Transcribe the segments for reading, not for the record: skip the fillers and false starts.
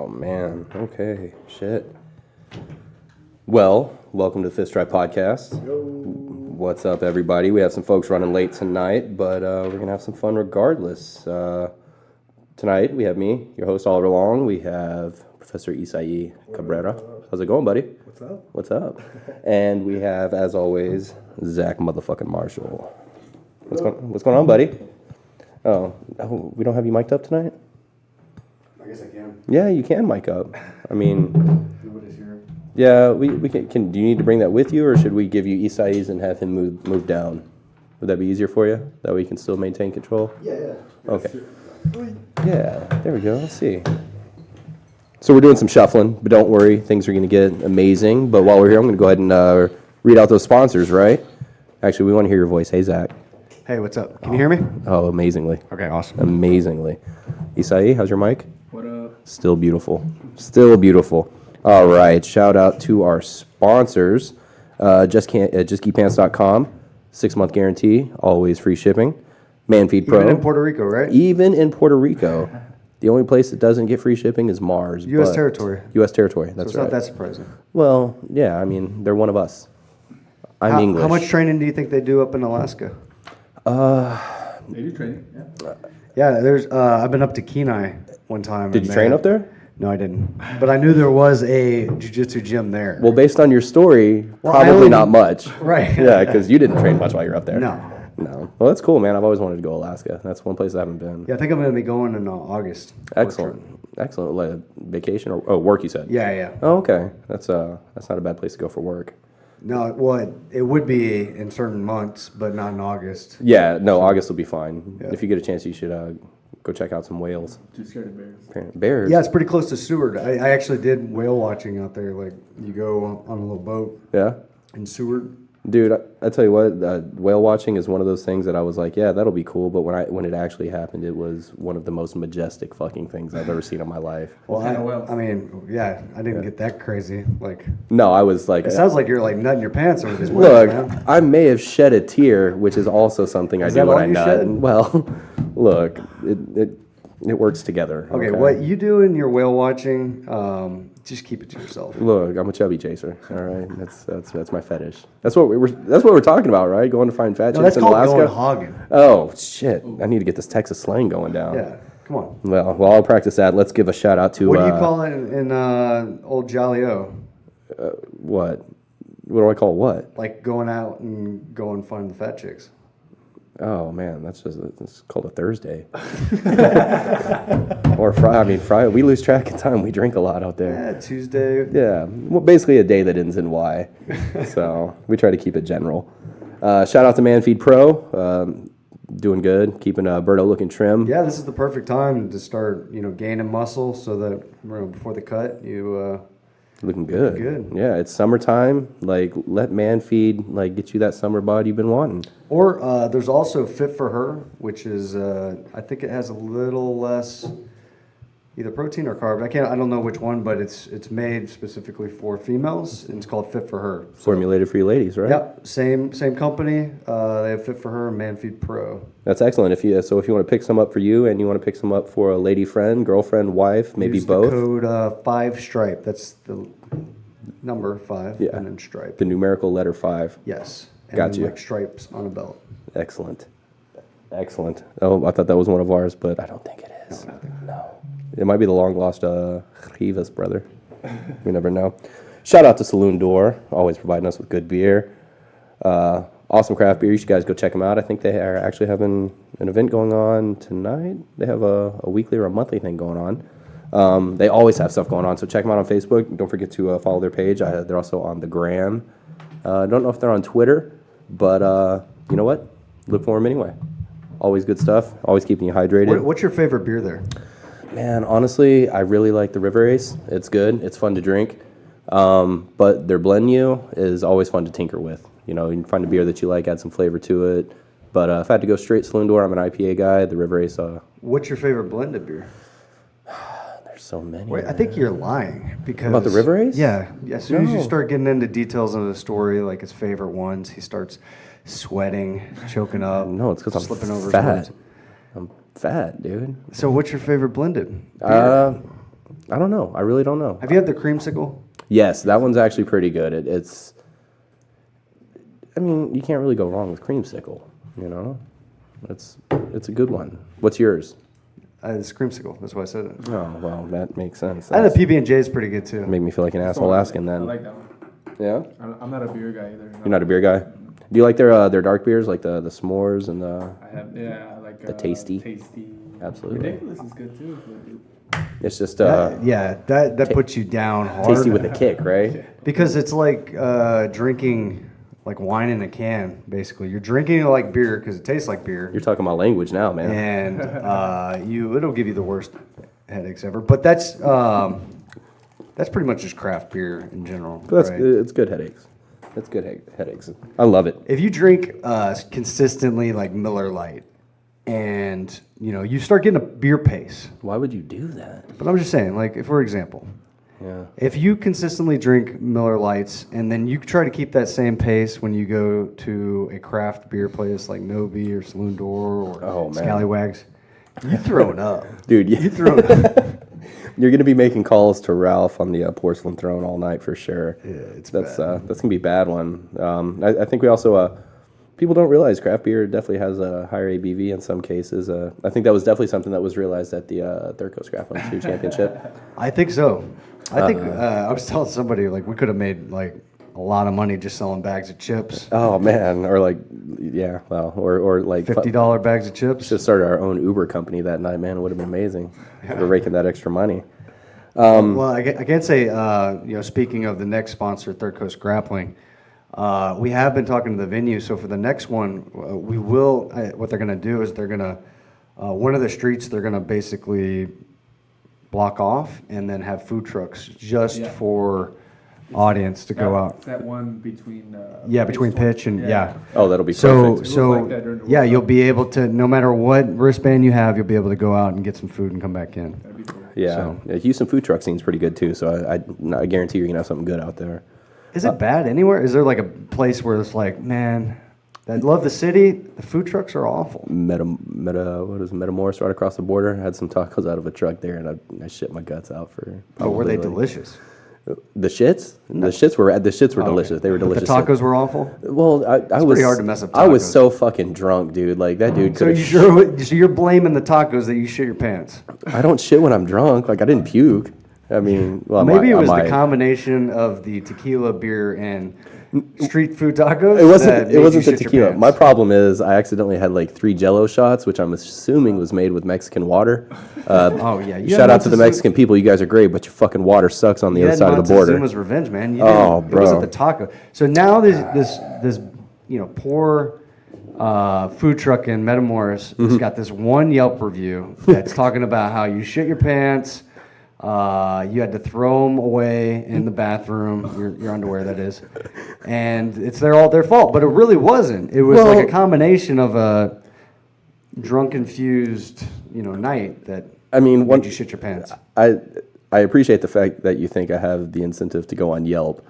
Oh, man. Okay. Shit. Well, welcome to the Fist Try Podcast. Yo. What's up, everybody? We have some folks running late tonight, but we're going to have some fun regardless. Tonight, we have me, your host all along. We have Professor Isai Cabrera. How's it going, buddy? What's up? What's up? And we have, as always, Zach motherfucking Marshall. What's going on, buddy? Oh, we don't have you mic'd up tonight? I guess I can. Yeah, you can mic up. I mean, Nobody's here. yeah, we can. Do you need to bring that with you, or should we give you Isai's and have him move down? Would that be easier for you? That way you can still maintain control? Yeah. Okay. Yeah, there we go. Let's see. So we're doing some shuffling, but don't worry, things are going to get amazing. But while we're here, I'm going to go ahead and read out those sponsors, right? Actually, we want to hear your voice. Hey, Zach. Hey, what's up? Can you hear me? Oh, amazingly. Okay, awesome. Amazingly. Isai, how's your mic? What up? Still beautiful. Still beautiful. All right. Shout out to our sponsors. JustKeepPants.com. 6-month guarantee. Always free shipping. ManFeed Pro. Even in Puerto Rico, right? Even in Puerto Rico. The only place that doesn't get free shipping is Mars. U.S. territory. U.S. territory. That's So it's right. not that surprising. Well, yeah. I mean, they're one of us. I'm English. How much training do you think they do up in Alaska? They do training, yeah. Yeah, there's. I've been up to Kenai one time. Did you train up there? No, I didn't. But I knew there was a jiu-jitsu gym there. Well, based on your story, Well, I probably only- not much. Right. Yeah, because you didn't train much while you're up there. No. No. Well, that's cool, man. I've always wanted to go to Alaska. That's one place I haven't been. Yeah, I think I'm going to be going in August. Excellent. Excellent. Like vacation or work, you said? Yeah. Oh, okay. That's not a bad place to go for work. No, well, it would be in certain months, but not in August. Yeah, no, August will be fine. Yeah. If you get a chance, you should go check out some whales. Too scared of bears. Bears? Yeah, it's pretty close to Seward. I actually did whale watching out there. Like, you go on a little boat Yeah? in Seward. Dude, I tell you what, whale watching is one of those things that I was like, yeah, that'll be cool. But when it actually happened, it was one of the most majestic fucking things I've ever seen in my life. Well, kind of whales? I mean, yeah, I didn't get that crazy. Like, No, I was like, it sounds like you're like nutting your pants over these whales, look, man. I may have shed a tear, which is also something I Is do that when all I you nut. shed? Well, look, it works together. Okay, what you do in your whale watching, just keep it to yourself. Look, I'm a chubby chaser. All right, that's my fetish. That's what we're talking about, right? Going to find fat No, chicks that's in called Alaska. going hogging. Oh shit! I need to get this Texas slang going down. Yeah, come on. Well, I'll practice that. Let's give a shout out to What do you call it in old Jolly-O? what? What do I call what? Like going out and go and find the fat chicks. Oh man, it's called a Thursday. Or Friday. We lose track of time. We drink a lot out there. Yeah, Tuesday. Yeah, well, basically a day that ends in Y. So we try to keep it general. Shout out to ManFeed Pro, doing good, keeping Berto looking trim. Yeah, this is the perfect time to start, gaining muscle so that before the cut, you Looking good. Good. Yeah, it's summertime. Like, let ManFeed get you that summer bod you've been wanting. Or there's also Fit for Her, which is I think it has a little less either protein or carb. I don't know which one, but it's made specifically for females, and it's called Fit for Her. Formulated for you ladies, right? Yep, same company. They have Fit for Her and ManFeed Pro. That's excellent. If you want to pick some up for you, and you want to pick some up for a lady friend, girlfriend, wife, maybe Use both. the code 5 Stripe. That's the number 5 Yeah. and then Stripe. The numerical letter 5. Yes. And Got then, you. like stripes on a belt. Excellent. Oh, I thought that was one of ours, but I don't think it is. No. It might be the long lost Rivas brother. We never know. Shout out to Saloon Door, always providing us with good beer. Awesome craft beer. You should guys go check them out. I think they are actually having an event going on tonight. They have a weekly or a monthly thing going on. They always have stuff going on, so check them out on Facebook. Don't forget to follow their page. They're also on the gram. I don't know if they're on Twitter, but you know what? Look for them anyway. Always good stuff. Always keeping you hydrated. What's your favorite beer there? Man, honestly, I really like the River Ace. It's good. It's fun to drink. But their blend new is always fun to tinker with. You can find a beer that you like, add some flavor to it. But if I had to go straight Saloon Door, I'm an IPA guy. The River Ace. What's your favorite blended beer? There's so many. Wait, I think you're lying because About the River Ace? Yeah. As soon as you No. start getting into details of the story, like his favorite ones, he starts sweating, choking up. No, it's because I'm slipping over his fat. words. I'm fat, dude. So, what's your favorite blended beer? I don't know. I really don't know. Have you had the creamsicle? Yes, that one's actually pretty good. I mean, you can't really go wrong with creamsicle. You know, it's a good one. What's yours? It's creamsicle. That's why I said it. Oh well, that makes sense. I had a PB&J is pretty good too. Make me feel like an asshole asking I then. like that one. Yeah, I'm not a beer guy either. No. you're not a beer guy. Do you like their dark beers, like the s'mores and the? I like The tasty. Tasty. Absolutely. Ridiculous is good too. It's just That puts you down hard. tasty with a kick, right? Because it's like drinking like wine in a can. Basically, you're drinking it like beer because it tastes like beer, You're talking my language now, man. and it'll give you the worst headaches ever. But that's pretty much just craft beer in general. But right? it's good headaches. It's good headaches. I love it. If you drink consistently like Miller Lite, and you start getting a beer pace. Why would you do that? But I'm just saying, like, for example, Yeah. if you consistently drink Miller Lights and then you try to keep that same pace when you go to a craft beer place like Nobi or Saloon Door or Oh, man. Scallywags, you're throwing up. Dude, You're throwing up. you're gonna be making calls to Ralph on the porcelain throne all night for sure. Yeah, it's that's bad. that's gonna be a bad one. I think we also people don't realize craft beer definitely has a higher ABV in some cases. I think that was definitely something that was realized at the Third Coast Grappling 2 Championship. I think so. I think I was telling somebody like we could have made like a lot of money just selling bags of chips. Oh man, or like yeah, well, or like $50 bags of chips. just started our own Uber company that night, man. It would have been amazing. We're raking that extra money. Well, I can't say, speaking of the next sponsor, Third Coast Grappling, we have been talking to the venue. So for the next one, we will, what they're going to do is they're going to, one of the streets they're going to basically block off and then have food trucks just for audience to go out. It's that one between. Between pitch and, yeah. Oh, that'll be So, perfect. It was like that during the yeah, World you'll Cup. be able to, no matter what wristband you have, you'll be able to go out and get some food and come back in. That'd be cool. Yeah, So- yeah, Houston food truck scene's pretty good too. So I guarantee you're gonna have something good out there. Is it bad anywhere? Is there like a place where it's like, man, I love the city, the food trucks are awful. Metamoris right across the border. I had some tacos out of a truck there, and I shit my guts out for. Oh, were they probably, like, delicious? The shits? The shits were delicious. They were The delicious. tacos were awful. Well, I was pretty hard to mess up I was tacos. so fucking drunk, dude. Like that dude So could. you're blaming the tacos that you shit your pants? I don't shit when I'm drunk. Like I didn't puke. I mean, well, Maybe it I was the might. combination of the tequila, beer, and street food tacos. It wasn't. that It made wasn't you the shit your tequila. pants. My problem is I accidentally had like 3 Jello shots, which I'm assuming was made with Mexican water. Oh yeah. You Shout had out to the Montezuma- Mexican people. You guys are great, but your fucking water sucks on the you other had side of the border. Montezuma's revenge, man. You Oh, didn't- It wasn't bro. the taco. So now this poor food truck in Metamoris Mm-hmm. has got this one Yelp review that's talking about how you shit your pants. You had to throw them away in the bathroom, your underwear, that is, and it's all their fault. But it really wasn't. It was like a combination of a drunk infused, night that I mean, made you shit your pants. I appreciate the fact that you think I have the incentive to go on Yelp.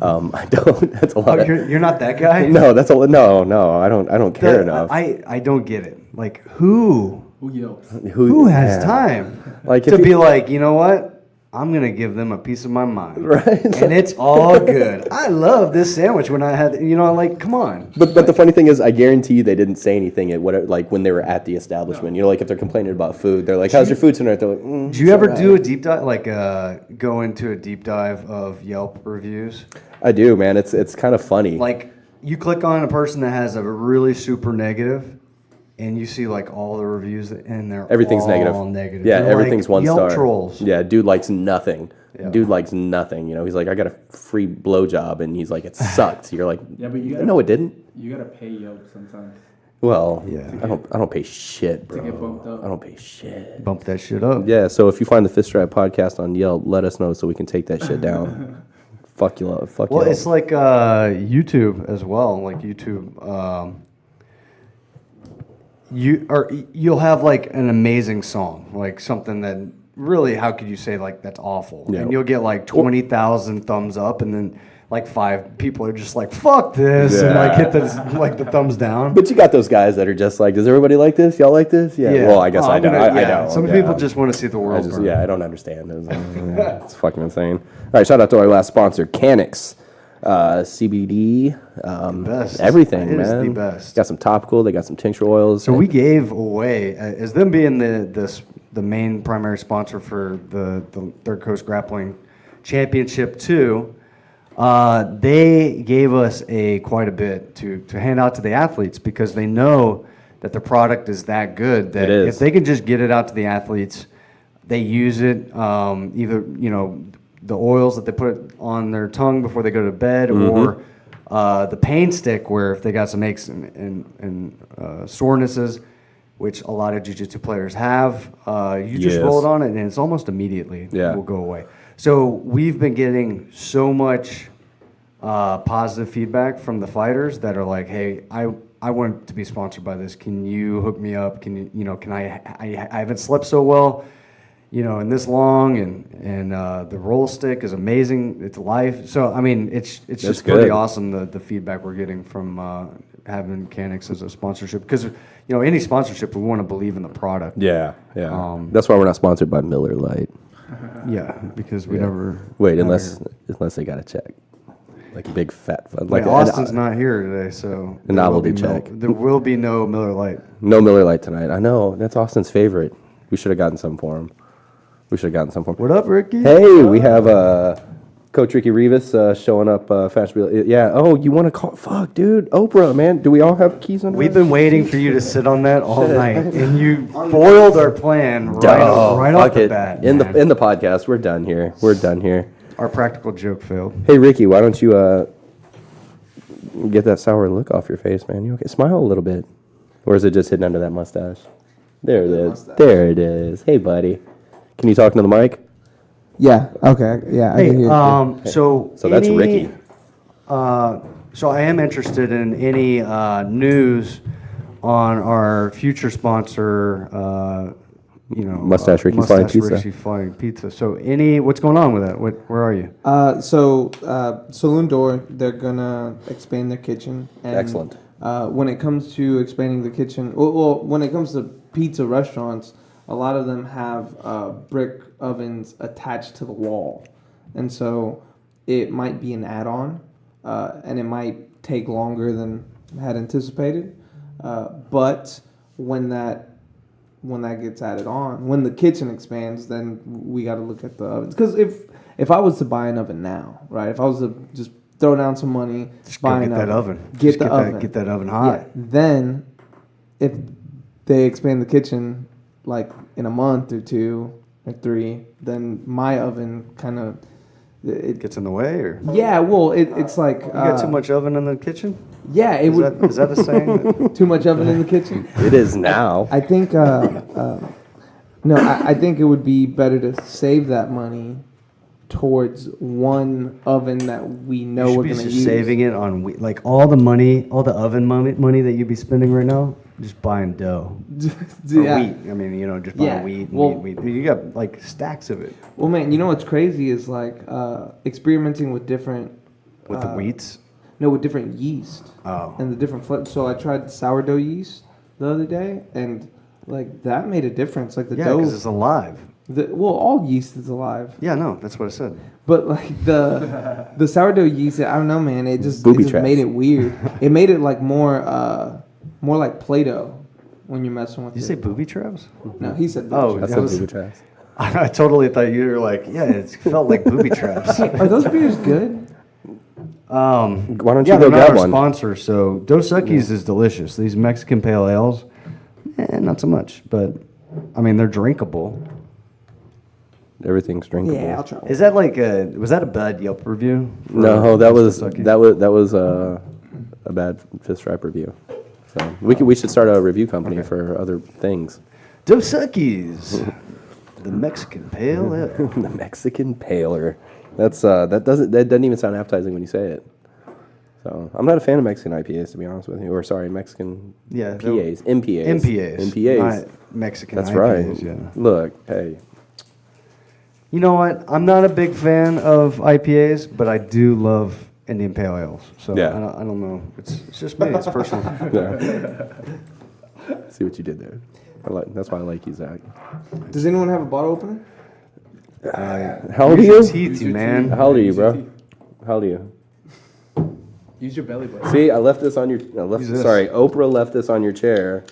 I don't. That's a Oh, lot. you're not that guy. No, that's a no. I don't care enough. I don't get it. Like who Yelps? who has yeah. time Like, to if be you- like, you know what? I'm gonna give them a piece of my mind, Right. And it's all good. I love this sandwich when I had, like, come on. But the funny thing is, I guarantee you they didn't say anything at what like when they were at the establishment. Like if they're complaining about food, they're like, "How's your food tonight?" They're like, Do you ever do a deep dive, like go into a deep dive of Yelp reviews? I do, man. It's kind of funny. Like you click on a person that has a really super negative, and you see like all the reviews, and they're Everything's all negative. negative. Yeah, They're everything's like 1 Yelp star. trolls. Yeah, dude likes nothing. Yeah. Dude likes nothing. He's like, I got a free blowjob, and he's like, it sucked. You're like, Yeah, but you gotta, no, it didn't. You gotta pay Yelp sometimes. Well, Yeah. I don't pay shit, bro. get bumped up. I don't pay shit. Bump that shit up. Yeah, so if you find the Fist Strap podcast on Yelp, let us know so we can take that shit down. Fuck you, fuck Well, Yelp. it's like YouTube as well. Like YouTube, you'll have like an amazing song, like something that really, how could you say like that's awful? Yeah. And you'll get like 20,000 thumbs up, and then like 5 people are just like, fuck this, and like hit the thumbs down. But you got those guys that are just like, does everybody like this? Y'all like this? Yeah. Well, I guess I don't. I don't. Some people just want to see the world burn. I don't understand. It's fucking insane. All right, shout out to our last sponsor, CANNIXX. CBD, best. everything, It man. is the best. Got some topical, they got some tincture oils. So we gave away, as them being the main primary sponsor for the Third Coast Grappling Championship 2, they gave us quite a bit to hand out to the athletes because they know that the product is that good that if they can just get it out to the athletes, they use it, either, the oils that they put on their tongue before they go to bed, or the pain stick, where if they got some aches and sorenesses, which a lot of jiu-jitsu players have, you just roll it on it and it's almost immediately will go away. So we've been getting so much positive feedback from the fighters that are like, hey, I want to be sponsored by this. Can you hook me up? Can you, can I haven't slept so well, and this long, and the roll stick is amazing. It's life. So, I mean, it's just pretty awesome, the feedback we're getting from having CANNIXX as a sponsorship. Because, any sponsorship, we want to believe in the product. Yeah. That's why we're not sponsored by Miller Lite. Yeah, because we never... Wait, unless they got a check. Like a big fat fund. Like Austin's not here today, so... A novelty check. There will be no Miller Lite. No Miller Lite tonight. I know. That's Austin's favorite. We should have gotten some for him. What up, Ricky? Hey, we have Coach Ricky Rivas showing up. Yeah. Oh, you want to call? Fuck, dude. Oprah, man. Do we all have keys on? We've been waiting for you to sit on that all night, and you foiled our plan right off the bat. In the podcast, we're done here. Our practical joke failed. Hey, Ricky, why don't you get that sour look off your face, man? You okay? Smile a little bit, or is it just hidden under that mustache? There it is. There it is. Hey, buddy. Can you talk into the mic? Yeah. Okay. Yeah. Hey, I can hear you. so that's Ricky. So I am interested in any news on our future sponsor. Mustache Ricky Flying Pizza. So what's going on with that? Where are you? So Saloon Door, they're gonna expand their kitchen. And, Excellent. When it comes to expanding the kitchen, well, when it comes to pizza restaurants, a lot of them have brick ovens attached to the wall, and so it might be an add-on, and it might take longer than had anticipated. But when that gets added on, when the kitchen expands, then we got to look at the ovens. Because if I was to buy an oven now, right? If I was to just throw down some money, Get that oven hot. Yeah, then if they expand the kitchen like in a month or 2 or 3, then my oven kind of it gets in the way, or it's like you got too much oven in the kitchen. Yeah, Is that a saying? Too much oven in the kitchen. It is now. I think I think it would be better to save that money towards one oven that we know we're going to use. Saving it on like all the oven money that you'd be spending right now, just buying dough. Or wheat. I mean, just buying wheat. You got like stacks of it. Well, man, you know what's crazy is like experimenting with different... With the wheats? No, with different yeast. Oh. And the different So I tried sourdough yeast the other day, and like that made a difference. Like the dough... because it's alive. All yeast is alive. Yeah, no, that's what I said. But like the sourdough yeast, I don't know, man. It just made it weird. It made it like more like Play-Doh when you're messing with it. Did you say booby traps? No, he said booby traps. That's booby traps. I totally thought you were like, yeah, it felt like booby traps. Are those beers good? Why don't you go they're not grab our one? sponsor, so Dos Equis is delicious. These Mexican pale ales, not so much, but I mean they're drinkable. Everything's drinkable. Yeah, I'll try. Is that was that a bad Yelp review? No, that was a bad Fifth Stripe review. So we should start a review company for other things. Dos Equis, the Mexican pale ale. The Mexican paler. That doesn't even sound appetizing when you say it. So I'm not a fan of Mexican IPAs, to be honest with you. Or sorry, Mexican MPAs. Not Mexican That's IPAs, right. yeah. Look, hey. You know what? I'm not a big fan of IPAs, but I do love Indian Pale Ales. So Yeah. I don't know. It's just me. It's personal. Yeah. See what you did there. That's why I like you, Zach. Does anyone have a bottle opener? How old are you? Teeth, man. How old are you, bro? How old are you? Use your belly button. See, I left this on your. Use this. Sorry, Oprah left this on your chair.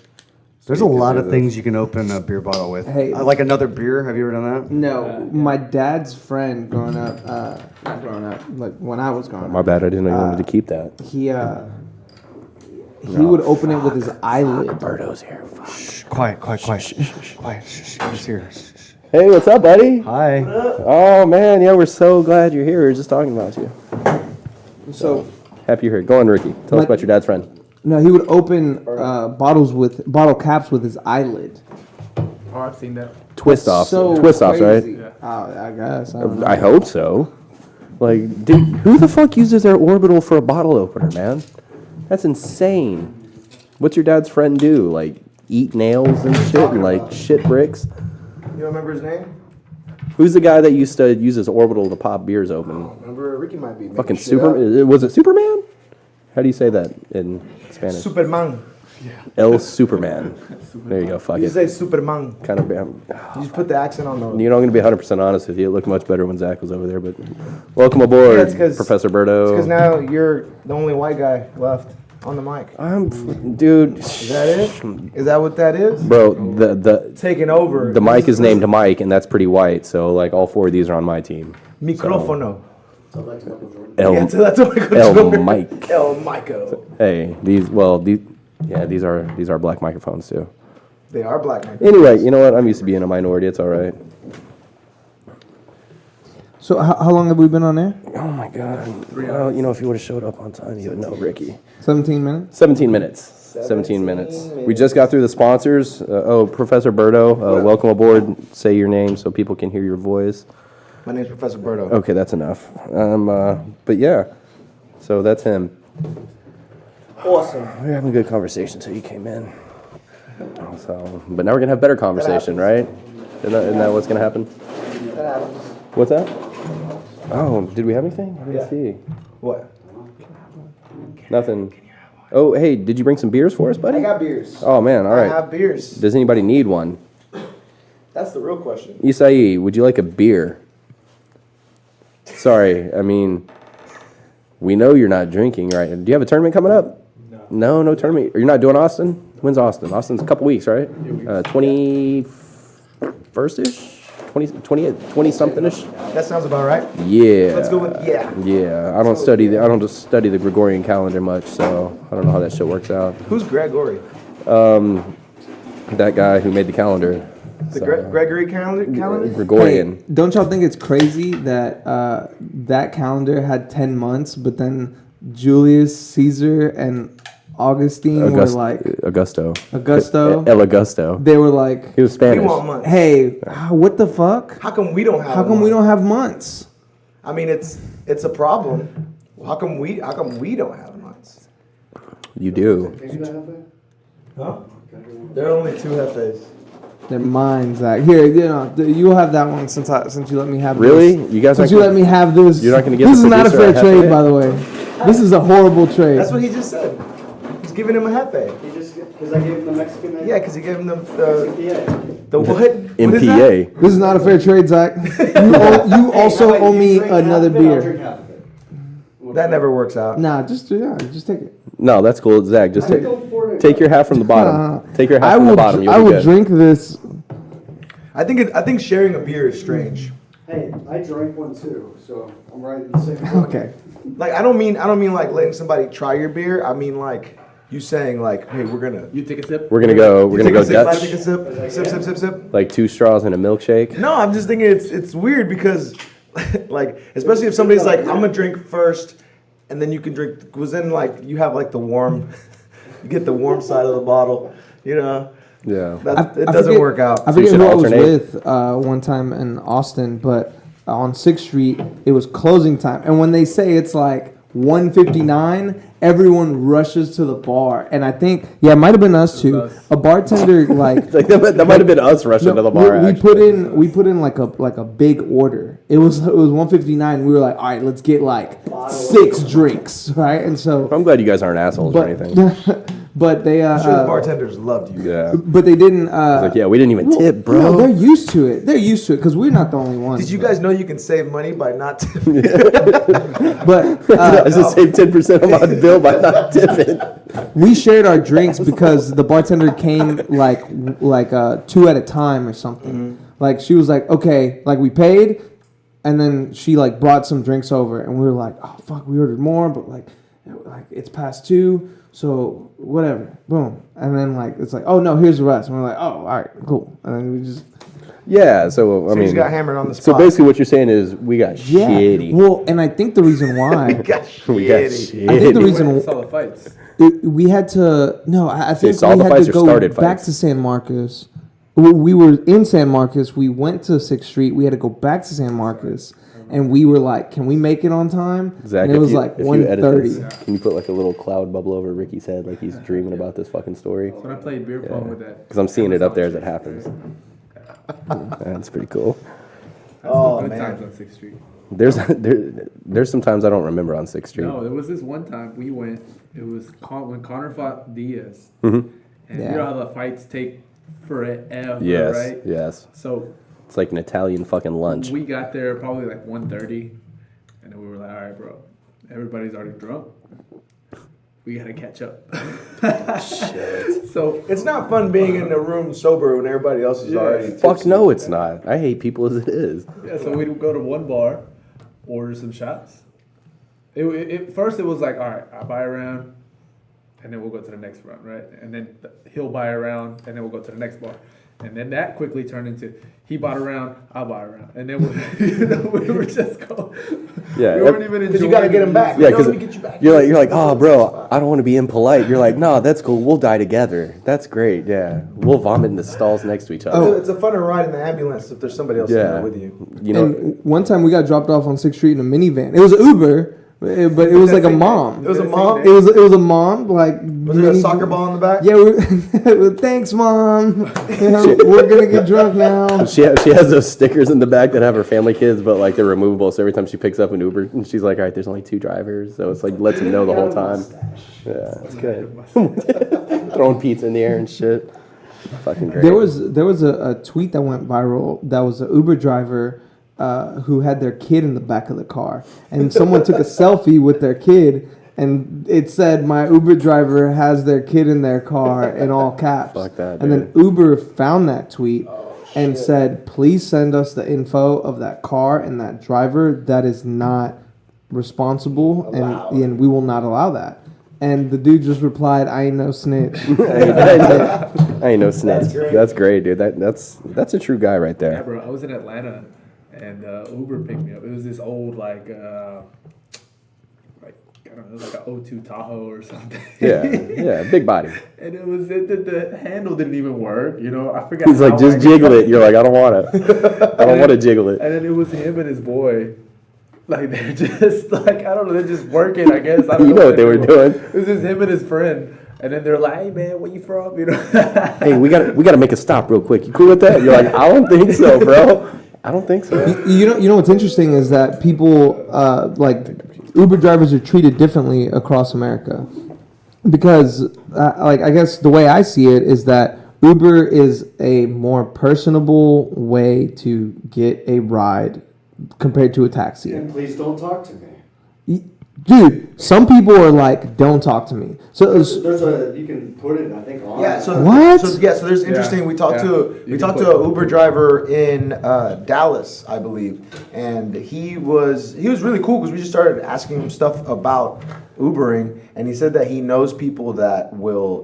There's a lot of things you can open a beer bottle with. Hey. Like another beer. Have you ever done that? No, my dad's friend growing up, not growing up, like when I was growing My up, bad, I didn't know you wanted to keep that. he would open it with his eyelid. Berto's here. Fuck. Shh, quiet. Quiet. Shh, he's here. Shh. Hey, what's up, buddy? Hi. Oh man, yeah, we're so glad you're here. We were just talking about you. So, Happy you're here. Go on, Ricky. Tell us about your dad's friend. no, he would open bottle caps with his eyelid. Oh, I've seen that. Twist offs, So right? crazy. Yeah. I guess. I don't know. I hope so. Like, dude, who the fuck uses their orbital for a bottle opener, man? That's insane. What's your dad's friend do? Like, eat nails and shit and like shit bricks? You remember his name? Who's the guy that used to use his orbital to pop beers open? Remember Ricky might be making Fucking shit Super. up. Was it Superman? How do you say that in Spanish? Superman. El Superman. There you go. Fuck You it. say Superman. Kind of. You just put the accent on the. You know, I'm going to be 100% honest with you. It looked much better when Zach was over there. But welcome aboard, Yeah, it's 'cause- Professor Because Berto. now you're the only white guy left on the mic. Dude. Is that it? Is that what that is? Bro, the Taking over. mic is named Mike, and that's pretty white. So like all four of these are on my team. Microfono. El, Yeah, so that's what El Jordan. Mike. El Mico. Hey, these are black microphones too. They are black men. Anyway, you know what? I'm used to being a minority. It's all right. So how long have we been on air? Oh my God. Well, you know, if you would have showed up on time, you would know, Ricky. 17 minutes? 17 minutes. 17 minutes. We just got through the sponsors. Professor Berto, welcome aboard. Say your name so people can hear your voice. My name's Professor Berto. Okay, that's enough. But yeah, so that's him. Awesome. We were having a good conversation until you came in. So, but now we're gonna have better conversation, right? Isn't that what's gonna happen? That happens. What's that? Oh, did we have anything? I didn't Yeah. see. What? Nothing. Oh, hey, did you bring some beers for us, buddy? I got beers. Oh man, all I right. have beers. Does anybody need one? That's the real question. Isai, would you like a beer? Sorry, I mean, we know you're not drinking, right? Do you have a tournament coming up? No tournament. You're not doing Austin? When's Austin? Austin's a couple weeks, right? 21st-ish? 20 something-ish? That sounds about right. Yeah. Let's go with yeah. Yeah, I don't just study the Gregorian calendar much, so I don't know how that shit works out. Who's Gregory? That guy who made the calendar. The Gregory calendar? Gregorian. Hey, don't y'all think it's crazy that that calendar had 10 months, but then Julius Caesar and Augustine were like Augusto. Augusto. El Augusto. They were like, He was We Spanish. want months. "Hey, what the fuck? How come we don't have? How come we don't have months?" I mean, it's a problem. How come we don't have months? You do. Huh? There are only 2 hefes. They're mine, Zach. Here, you'll have that one since you let me have. Really? This. You guys Since aren't you gonna- let me have this. You're not gonna give This the is not a producer fair a trade, hefe? by the way. This is a horrible trade. That's what he just said. He's giving him a hefe. Because I gave him the Mexican. Yeah, because he gave him the what? What is that? MPA. This is not a fair trade, Zach. You also owe me another beer. That never works out. Nah, just take it. No, that's cool, Zach. Just take your half from the bottom. Take your half from the bottom. You'll I be will good. drink this. I think sharing a beer is strange. Hey, I drank one too, so I'm right in the same boat. Okay. Like I don't mean like letting somebody try your beer. I mean like you saying like, hey, we're gonna You take a sip. We're gonna go take a sip, I Dutch. take a sip. Like 2 straws and a milkshake. No, I'm just thinking it's weird because like especially if somebody's like I'm gonna drink first and then you can drink because then like you have like the warm you get the warm side of the bottle, you know. Yeah. It I doesn't forget- work out. I So you forget should who I was alternate. with one time in Austin, but on 6th Street, it was closing time. And when they say it's like 1:59, everyone rushes to the bar, and I think it might have been us too. us. A bartender like. It's like that might have been us rushing to the bar. We actually. put in like a big order. It was 1:59. We were like, all right, let's get like 6 drinks, right? And so, I'm glad you guys aren't assholes or anything. but they I'm sure the bartenders loved you. Yeah. but they didn't. Like, yeah, we didn't even tip, bro. No, they're used to it. They're used to it because we're not the only ones. Did you guys know you can save money by not tipping? But I just saved 10% on my bill by not tipping. we shared our drinks because the bartender came like 2 at a time or something. Like she was like, okay, like we paid, and then she like brought some drinks over, and we were like, oh fuck, we ordered more, but like it's past 2, so whatever, boom, and then like it's like, oh no, here's the rest, and we're like, oh all right, cool, and then we just Yeah, so I You mean, just got hammered on the so spot. basically what you're saying is we got shitty. Well, and I think the reason why got we got shitty. I think the shitty. reason I saw the fights. we had to I think saw we the had fights to or go started back fights? to San Marcos. We were in San Marcos. We went to 6th Street. We had to go back to San Marcos, and we were like, "Can we make it on time?" Zach, and it was like if you edit 1:30. this, can you put like a little cloud bubble over Ricky's head, like he's dreaming about this fucking story? When I played beer pong with that. Because I'm seeing it up there as it happens. That's pretty cool. That's Oh, good man. times on 6th Street. There's some times I don't remember on 6th Street. No, there was this one time we went. It was when Connor fought Diaz, Mhm. and Yeah. you know how the fights take forever, Yes, right? yes. So It's like an Italian fucking lunch. we got there probably like 1:30, and then we were like, "All right, bro, everybody's already drunk. We gotta catch up." Shit. So It's not fun being in the room sober when everybody else is already. Fuck tipsy. no, it's not. I hate people as it is. yeah, so we'd go to one bar, order some shots. First it was like, all right, I buy a round, and then we'll go to the next round, right? And then he'll buy a round, and then we'll go to the next bar. And then that quickly turned into he bought a round, I'll buy a round, and then we were just going. Yeah, we weren't even enjoying. Because you gotta get them back. Yeah, No, because let me get you back. you're like, oh, bro, I don't want to be impolite. You're like, no, that's cool. We'll die together. That's great. Yeah, we'll vomit in the stalls next to each other. It's a funner ride in the ambulance if there's somebody else in Yeah, there with you. you know, And one time we got dropped off on 6th Street in a minivan. It was an Uber, but it was like a mom. It was a mom. It was a mom like. Was there a soccer ball in the back? Yeah, thanks, mom. We're gonna get drunk now. she has those stickers in the back that have her family kids, but like they're removable. So every time she picks up an Uber, and she's like, all right, there's only 2 drivers, so it's like lets them know the whole time. Yeah, it's good. Throwing pizza in the air and shit. Fucking great. There was a tweet that went viral. That was an Uber driver who had their kid in the back of the car, and someone took a selfie with their kid, and it said, "My Uber driver has their kid in their car," in all caps. Fuck that, And then Uber found that tweet and said, "Please send us the info of that car and that driver. That is not responsible, and we will not allow that." And the dude just replied, "I ain't no snitch." I ain't no snitch. great. That's great, dude. That's a true guy right Yeah, there. bro. I was in Atlanta, and Uber picked me up. It was this old like I don't know, it was like an 02 Tahoe or something. Yeah, big body. And it was the handle didn't even work. You know, I forgot. He's like, how just I- jiggle it. You're like, I don't want to. I don't want to jiggle it. And then it was him and his boy. Like they're just like I don't know, they're just working. I guess I don't You know what they were doing. It was just him and his friend. And then they're like, "Hey man, where you from?" You know. Hey, we gotta make a stop real quick. You cool with that? You're like, I don't think so, bro. I don't think so. You know what's interesting is that people like Uber drivers are treated differently across America because like I guess the way I see it is that Uber is a more personable way to get a ride compared to a taxi. And please don't talk to me. Dude, some people are like, "Don't talk to me." So There's you can put it, I think, on. Yeah. So What? So there's interesting. We talked to You can an put- Uber driver in Dallas, I believe, and he was really cool because we just started asking him stuff about Ubering, and he said that he knows people that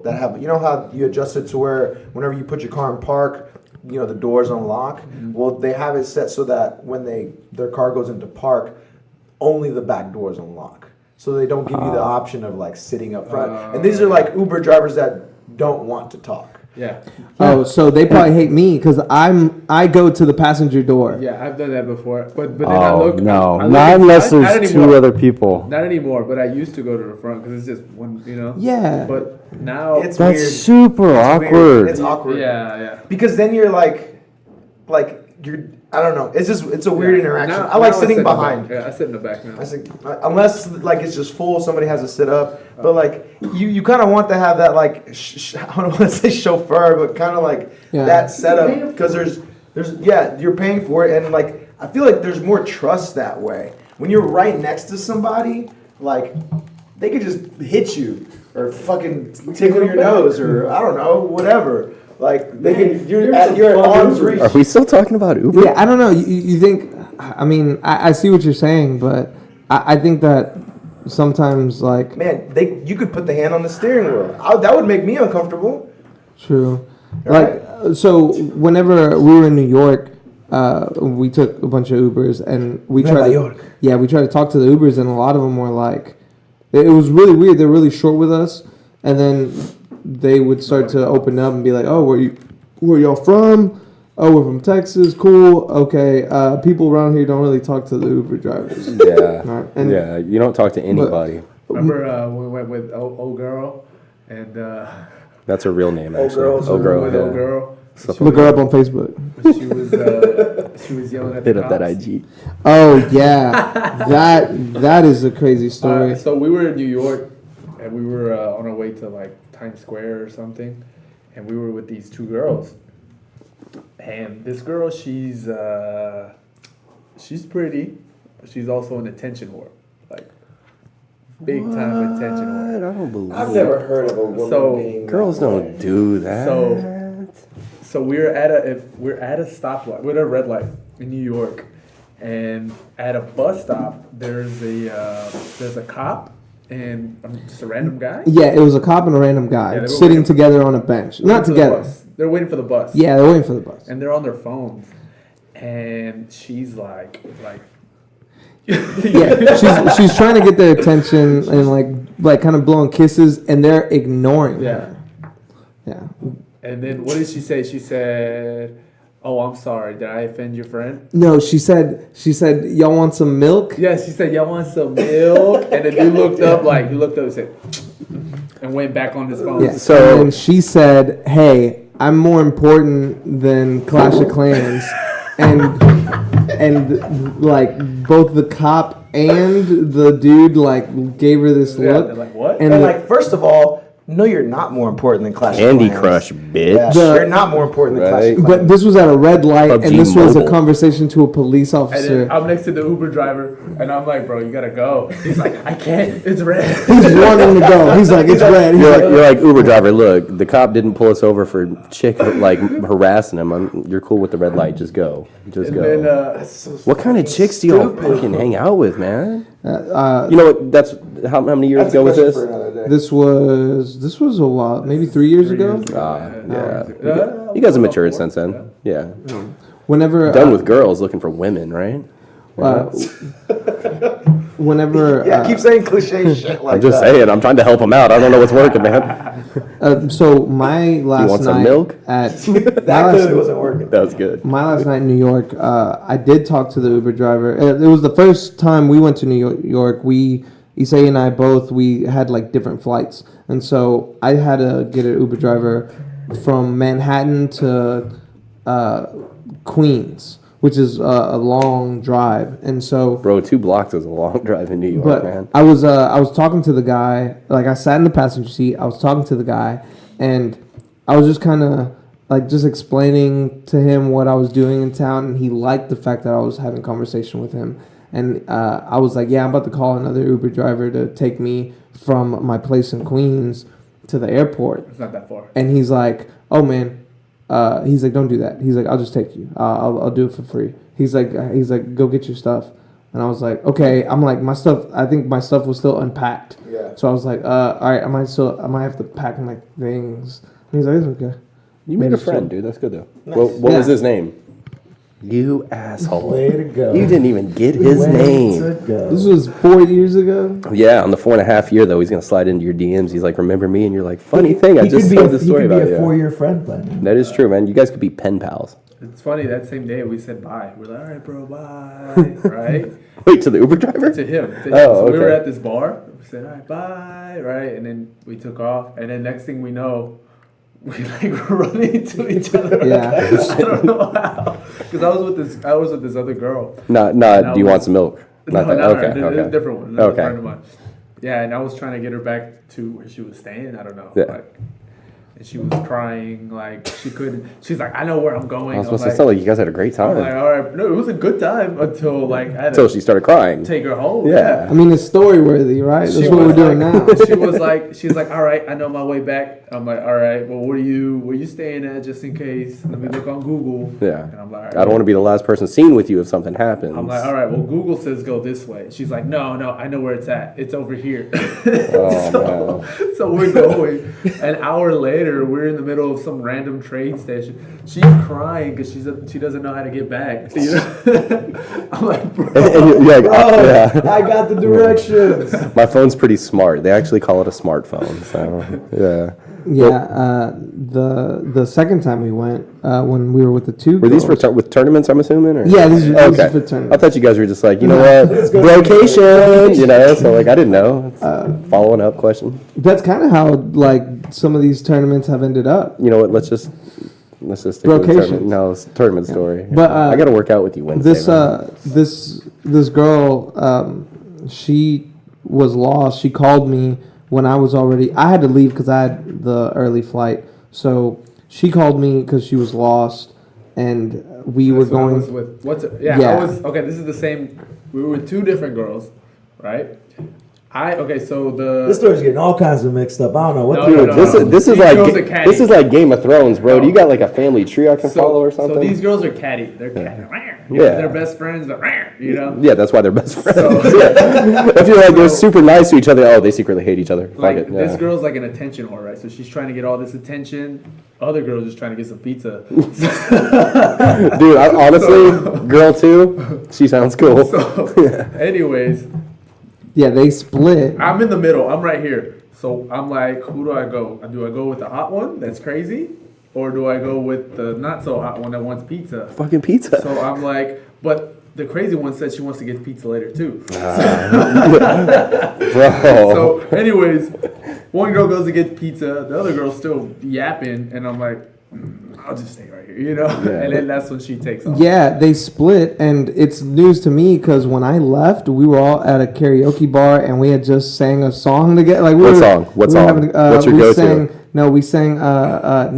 have, you know how you adjust it to where whenever you put your car in park, you know, the doors unlock. Mm-hmm. Well, they have it set so that when their car goes into park, only the back doors unlock. So they don't give you the option of like sitting up front. And these are like Uber drivers that don't want to talk. Yeah. Oh, so they probably hate me because I go to the passenger door. Yeah, I've done that before. But then I Oh look. no, I look not unless inside. there's Not two anymore. other people. Not anymore, but I used to go to the front because it's just one, Yeah. But now, It's That's weird. super It's awkward. weird. It's awkward. yeah. Because then you're like you're. I don't know. It's a weird interaction. Now- I like now sitting sit in the behind. back. Yeah, I sit in the back now. I think unless like it's just full, somebody has to sit up. But like you kind of want to have that like I don't want to say chauffeur, but kind of like Yeah. that setup because there's you're paying for it, and like I feel like there's more trust that way. When you're right next to somebody, like they could just hit you or fucking tickle your nose or I don't know whatever. Like they can you're at arm's reach. Are we still talking about Uber? Yeah, I don't know. You think? I mean, I see what you're saying, but I think that sometimes like Man, you could put the hand on the steering wheel. That would make me uncomfortable. true. Right. Like so, whenever we were in New York, we took a bunch of Ubers and we tried. We tried to talk to the Ubers, and a lot of them were like, it was really weird. They're really short with us, and then they would start to open up and be like, "Oh, where y'all from? Oh, we're from Texas. Cool. Okay. People around here don't really talk to the Uber drivers." Yeah. Right, and- Yeah. You don't talk to anybody. Remember we went with old girl and That's her real name, actually. girls. Old girl. with yeah. old girl. Look her up on Facebook. She was yelling at Hit the up that cops. IG. Oh yeah, that is a crazy story. So we were in New York, and we were on our way to like Times Square or something, and we were with these two girls. And this girl, she's pretty, but she's also an attention whore, like big time attention whore. I don't believe I've never heard of a woman So, being Girls that don't way. do that. So we're at a stoplight, we're at a red light in New York, and at a bus stop there's a cop and just a random guy. Yeah, it was a cop and a random guy Yeah, they were sitting waiting- together on a bench. Not Waiting for the together. bus. They're waiting for the bus. Yeah, they're waiting for the bus. And they're on their phones, and she's like. Yeah, she's trying to get their attention and like kind of blowing kisses, and they're ignoring her. Yeah. And then what did she say? She said, "Oh, I'm sorry. Did I offend your friend?" No, she said, y'all want some milk? Yeah, she said, "Y'all want some milk?" And the dude looked up, and said, and went back on his phone. Yeah. So- and she said, "Hey, I'm more important than Clash of Clans," and like both the cop and the dude like gave her this Yeah, look. they're like, "What?" And And like, first of all, no, you're not more important than Clash of Candy Clans. Crush, bitch. Yeah, you're not more important than Clash Right. of Clans. but this was at a red light, PUBG and this was a Mobile. conversation to a police And officer. then I'm next to the Uber driver, and I'm like, "Bro, you gotta go." He's like, "I can't. It's red." He's wanting to go. He's like, it's red. He's You're like, like Uber driver. Look, the cop didn't pull us over for like harassing him. You're cool with the red light. Just go. Just And go. then What kind of chicks do y'all fucking hang out with, man? uh, You know what? That's how many years That's a ago was question this? for another day. this was a while, maybe 3 years ago. Yeah. You guys have matured since then. Yeah. Whenever Done with girls looking for women, right? uh, whenever Yeah, keep saying cliche shit like I'm just that. saying. I'm trying to help them out. I don't know what's working, man. so my last want some night milk? at That my clearly last, wasn't working. That was good. my last night in New York, I did talk to the Uber driver. It was the first time we went to New York. Issei and I both, we had like different flights, and so I had to get an Uber driver from Manhattan to Queens, which is a long drive, and so. Bro, 2 blocks is a long drive in New York, But man. I was talking to the guy. Like I sat in the passenger seat. I was talking to the guy, and I was just kind of like just explaining to him what I was doing in town, and he liked the fact that I was having conversation with him. And I was like, "Yeah, I'm about to call another Uber driver to take me from my place in Queens to the airport." it's not that far. And he's like, "Oh man," he's like, "Don't do that." He's like, "I'll just take you. I'll do it for free." He's like, "Go get your stuff." And I was like, "Okay." I'm like, my stuff. I think my stuff was still unpacked. Yeah. So I was like, "All right, I might have to pack my things." And he's like, "It's okay." You made a friend, dude. That's good, though. What Yeah. was his name? You asshole. Way to go. You didn't even get his Way name. to go. This was 4 years ago. Yeah, on the 4.5 year though, he's gonna slide into your DMs. He's like, "Remember me?" And you're like, "Funny thing, I just told this story about He could be a you." 4-year friend by now. That is true, man. You guys could be pen pals. It's funny, that same day we said bye. We're like, all right, bro, bye. Right? Wait, to the Uber driver? To him. Oh, So we were okay. at this bar. We said, all right, bye. Right? And then we took off. And then next thing we know, we like run into each other. Yeah. I don't know how. Because I was with this other girl. Not. And Do you I want was- some milk? No, that. not Okay. her. Okay. A different one. Another Okay. friend of mine. Yeah, and I was trying to get her back to where she was staying. I don't know. Yeah. Like, and she was crying, like she couldn't. She's like, I know where I'm going. I was I'm supposed to sound like you guys had a great I'm like, time all right, no, it was a good time until like I had until to she started crying. take her home. Yeah. I mean, it's story worthy, right? That's She what we're was doing like- now. she's like, all right, I know my way back. I'm like, all right, well, where you staying at, just in case? Let me look on Google. Yeah. And I'm like, all right. I don't want to be the last person seen with you if something happens. I'm like, all right, well, Google says go this way. She's like, no, I know where it's at. It's over here. Oh, So we're going. An hour later, we're in the middle of some random train station. She's crying because she doesn't know how to get back. You know? I'm like, bro. And you're like, Oh, yeah. I got the directions. My phone's pretty smart. They actually call it a smartphone. So yeah. Yeah, the second time we went, when we were with the two Were these for girls- with tournaments? I'm assuming. Or? Yeah, these are Okay. for I tournaments. thought you guys were just like, you know what, vacation. You know, so like I didn't know. Following up question. That's kind of how like some of these tournaments have ended up. You know what? Let's just stick with the Locations. tournament. No, it's a tournament story. But, I got to work out with you Wednesday. This man. this girl, she was lost. She called me when I was already. I had to leave because I had the early flight. So she called me because she was lost, and we were That's what I going. was with. I Yeah. was okay. This is the same. We were with two different girls, right? So the This story's getting all kinds of mixed up. I don't know what No, the no, Dude, no, this no. is this is These girls are like catty. this is like Game of Thrones, bro. Do you No. got like a family tree I can follow or something? So these girls are catty. They're catty. Yeah. They're best friends, but you know. Yeah, that's why they're best friends. So- Yeah. If you're like they're So- super nice to each other, oh, they secretly hate each other. Fuck Like it. this Yeah. girl's like an attention whore, right? So she's trying to get all this attention. Other girl's just trying to get some pizza. Dude, honestly, girl too, she sounds cool. So, anyways, Yeah, they split. I'm in the middle. I'm right here. So I'm like, who do I go? Do I go with the hot one that's crazy? Or do I go with the not so hot one that wants pizza? Fucking pizza. So I'm like, but the crazy one said she wants to get pizza later too. Bro. So anyways, one girl goes to get pizza, the other girl's still yapping, and I'm like, I'll just stay right here, you know? Yeah. And then that's when she takes off. Yeah, they split, and it's news to me because when I left, we were all at a karaoke bar and we had just sang a song together. Like What song? What song? What's your we go-to? we sang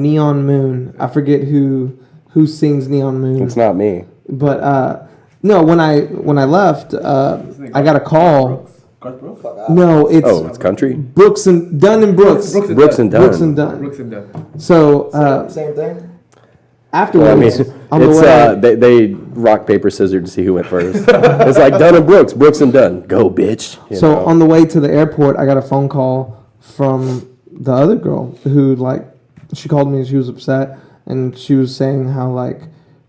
Neon Moon. I forget who sings Neon Moon. It's not me. But no, when I left, I got a call. Garth Brooks? No, it's Oh, it's country. Brooks and Dunn and Brooks. Brooks and Dunn. Brooks and Dunn. Brooks and Dunn. So same thing? afterwards, Well, I mean, on the it's way, they rock paper scissors to see who went first. It's like Dunn and Brooks and Dunn. Go, bitch. You so know? on the way to the airport, I got a phone call from the other girl who she called me and she was upset and she was saying how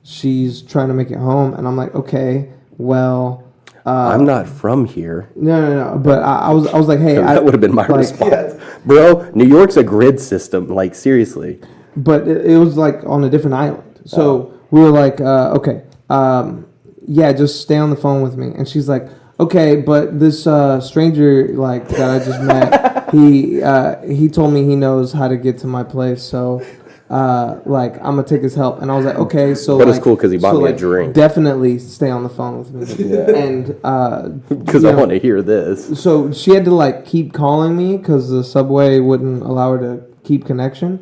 she's trying to make it home, and I'm like, okay, well. I'm not from here. No. But I was like, hey, That would have been my response, bro. New York's a grid system. Like seriously. But it was on a different island. So we were like, okay, yeah, just stay on the phone with me. And she's like, okay, but this stranger that I just met, he told me he knows how to get to my place. So I'm gonna take his help. And I was like, okay, so But it's cool 'cause he bought me a drink. Definitely stay on the phone with me. Yeah. And Because I want to hear this. so she had to keep calling me because the subway wouldn't allow her to keep connection.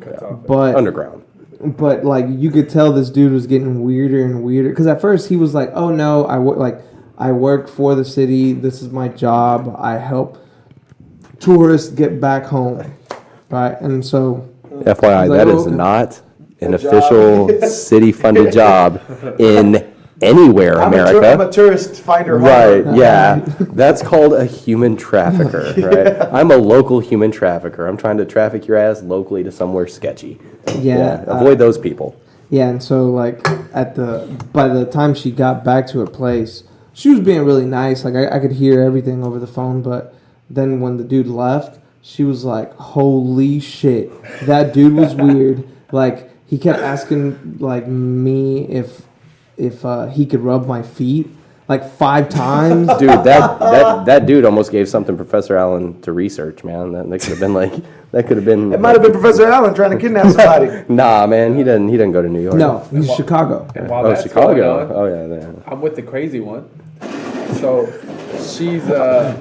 But Underground. But you could tell this dude was getting weirder and weirder. Because at first he was like, "Oh no, I work for the city. This is my job. I help tourists get back home." Right, and so FYI, I was like, that oh, is okay. not an official city-funded job in anywhere, America. I'm a tourist finder. Right, yeah. That's called a human trafficker, right? I'm a local human trafficker. I'm taying to traffic your ass locally to somewhere sketchy. yeah, Avoid those people. Yeah, and so like by the time she got back to her place, she was being really nice. Like I could hear everything over the phone, but then when the dude left, she was like, "Holy shit, that dude was weird." Like he kept asking like me if he could rub my feet like 5 times. Dude, that dude almost gave something Professor Allen to research, man. That could have been like It might have been Professor Allen trying to kidnap somebody. Nah, man, he didn't go to New York. No, he's Chicago. And while Oh, that's Chicago. going on, Oh yeah. I'm with the crazy one. So she's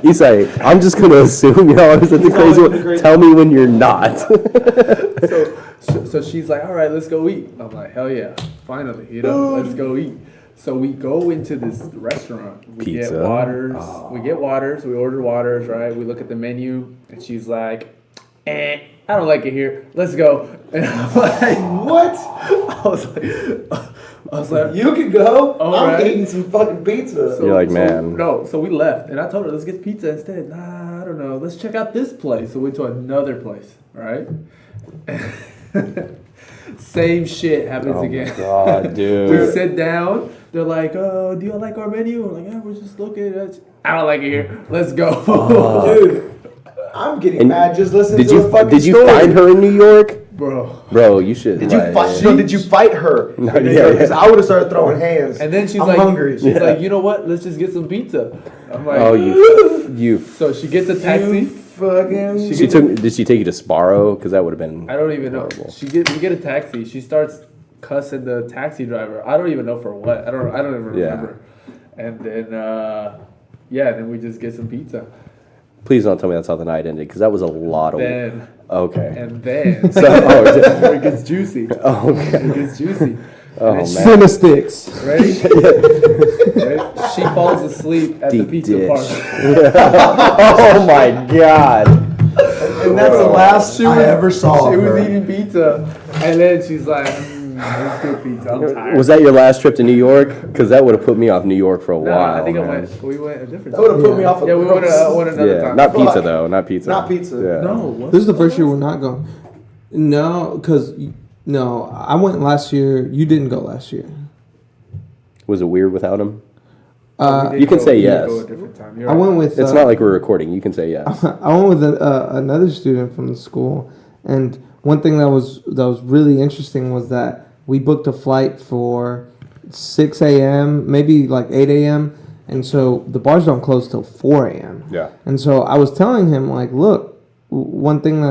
He's like, I'm just gonna assume you're always at the crazy one. Tell me when you're not. so she's like, all right, let's go eat. I'm like, hell yeah, finally, let's go eat. So we go into this restaurant. We Pizza. get waters. We get waters. We order waters, right? We look at the menu, and she's like, I don't like it here. Let's go. And I'm like, what? I was like, You could go. All I'm right. eating some fucking pizza. You're like, man. So we left, and I told her, let's get pizza instead. Nah, I don't know. Let's check out this place. So we went to another place, right? Same shit happens again. God, We dude. sit down. They're like, "Oh, do you like our menu?" I'm like, "Yeah, we're just looking at it. I don't like it here. Let's go." Dude, I'm getting And mad just listening Did to the you fucking did you story. find her in New York, Bro. You should. Did you fight? No, did you fight her? No, yeah. Because I would have started throwing hands. And then she's I'm like, hungry. She's like, "You know what? Let's just get some pizza." I'm like, Oh, you. So she gets a taxi. You fucking. Did she take you to Sparrow? Because that would have been. I don't even know. horrible. We get a taxi. She starts cussing the taxi driver. I don't even know for what. I don't even Yeah. remember. And then then we just get some pizza. Please don't tell me that's how the night ended, because that was a lot of. Then Okay. and then So, oh, where it gets juicy. oh, okay. It gets juicy. Oh, And man. Cinesticks. Ready? Ready? She falls asleep at Deep the pizza dish. parlor. Oh my God. And that's the last I ever saw She of her. was eating pizza, and then she's like, "Let's do pizza. I'm tired." Was that your last trip to New York? Because that would have put me off New York for a No, while. I think man. we went a different That would have time. put me off. Yeah, we went another Yeah, time. not pizza though. Not pizza. Not pizza. Yeah. No, This is the first year we're not going. No, no, I went last year. You didn't go last year. Was it weird without him? We did You can say we did yes. go a different time. You're I right. went with. It's not like we're recording. You can say yes. I went with another student from the school, and one thing that was really interesting was that we booked a flight for 6 a.m., maybe like 8 a.m., and so the bars don't close till 4 a.m. Yeah. And so I was telling him like, look, one thing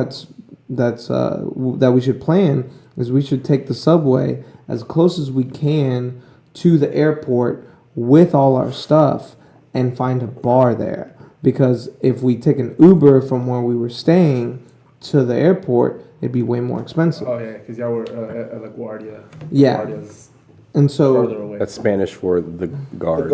that we should plan is we should take the subway as close as we can to the airport with all our stuff and find a bar there. Because if we take an Uber from where we were staying to the airport, it'd be way more expensive. Oh yeah, because y'all were at LaGuardia. Yeah. LaGuardia's And so further away. That's Spanish for the guard.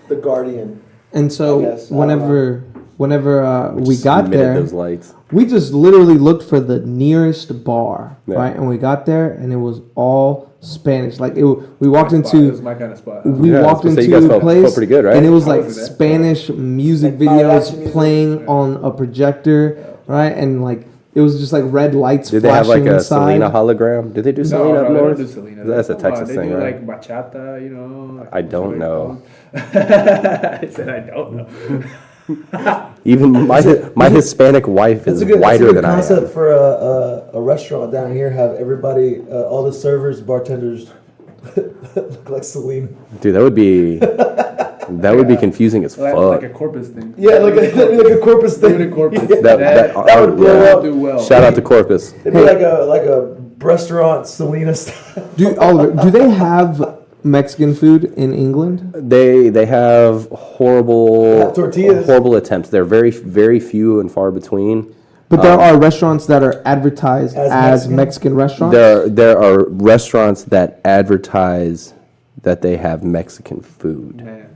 The Guardian. and so I guess, I don't whenever we Just got emitted there, those lights. we just literally looked for the nearest bar, Yeah. right? And we got there, and it was all Spanish. Like we walked It into. was my kind of spot. We Yeah, I was walked gonna say, into you guys a felt place, pretty good, right? and it was How like was it? Spanish music Like mariachi videos music? playing on a projector, right? And like it was just like red lights Did they have flashing like a inside. Selena hologram? Did they do Selena up they north? don't do Selena. That's a Come on, Texas they thing, do right? like bachata, you know. I don't know. I said I don't know. Even my Hispanic wife is whiter than I concept am. for a restaurant down here. Have everybody, all the servers, bartenders, look like Selena. Dude, that would be confusing as Like fuck. a Corpus thing. Yeah, that'd be like a Corpus Do it thing. in Corpus. That would blow yeah. up. Do well. Shout out to Corpus. It'd be like a restaurant Selena style. Oliver, do they have Mexican food in England? They have horrible Tortillas. horrible attempts. They're very very few and far between. But there are restaurants that are advertised As as Mexican? Mexican restaurants. There are restaurants that advertise that they have Mexican food. Man.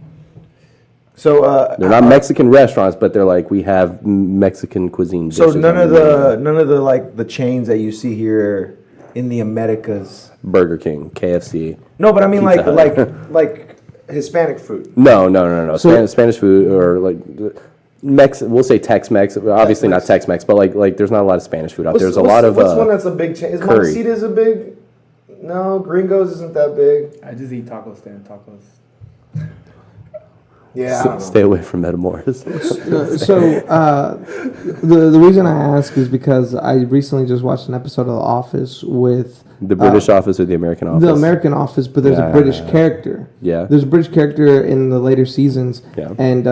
So They're not Mexican restaurants, but they're like, we have Mexican cuisine so dishes none on of the the like the chains that you see here in the Americas. menu. Burger King, KFC. No, but I mean Pizza like Hut. like Hispanic food. No. So- Spanish food or like we'll say Tex-Mex. Obviously not Tex-Mex, but like there's not a lot of Spanish food out there. There's a lot of what's one that's a big chain? Is curry. Montecito's a big? No, Gringos isn't that big. I just eat taco stand tacos. Yeah. I don't know. Stay away from Metamours. The reason I ask is because I recently just watched an episode of The Office with The British Office or the American Office? the American Office, but there's a British character. Yeah. There's a British character in the later seasons, and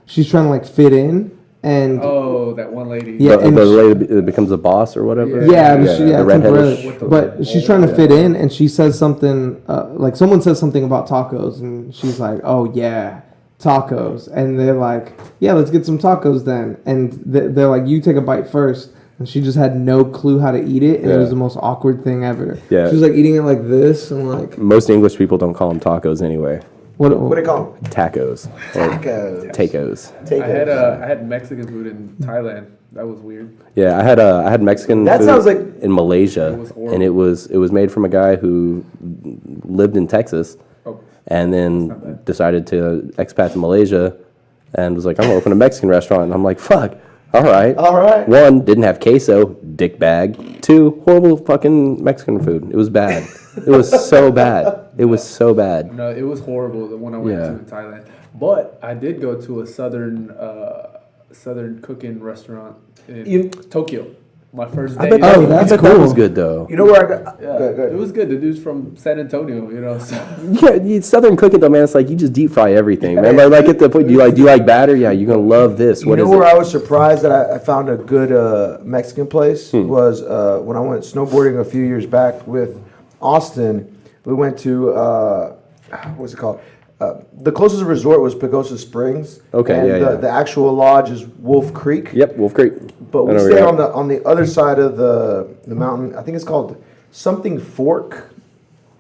she's trying to like fit in, and Oh, that one lady. Yeah, the and lady becomes a boss or whatever? yeah, the redheaded. temporarily. But she's trying to fit in, and she says something like someone says something about tacos, and she's like, "Oh yeah, tacos," and they're like, "Yeah, let's get some tacos then," and they're like, "You take a bite first." And she just had no clue how to eat it, and it was the most awkward thing ever. Yeah. She was like eating it like this, and like Most English people don't call them tacos anyway. What do they call them? Tacos. Or Tacos. Tacos. I had Mexican food in Thailand. That was weird. Yeah, I had Mexican That food sounds like- in Malaysia, It was horrible. and it was made from a guy who lived in Texas, Oh, and not then bad. decided to expat to Malaysia, and was like, I'm gonna open a Mexican restaurant, and I'm like, fuck, all right. All right. One, didn't have queso, dick bag. Two, horrible fucking Mexican food. It was bad. It was so bad. It was so bad. no, it was horrible the one I went Yeah. to in Thailand. But I did go to a southern cooking restaurant in Tokyo. My first day. I bet, Oh, I that's bet that was cool. good though. You know where I got? Yeah, Go ahead. it was good. The dude's from San Antonio, you know. So. Yeah, Southern cooking though, man. It's like you just deep fry everything, man. Like at the point, do you like batter? Yeah, you're gonna love this. You What know is where it? I was surprised that I found a good Mexican place Hmm. was when I went snowboarding a few years back with Austin. We went to what's it called? The closest resort was Pagosa Springs. Okay, and yeah. the actual lodge is Wolf Creek. Yep, Wolf Creek. But I we know where stayed you're at. on the other side of the mountain. I think it's called something Fork.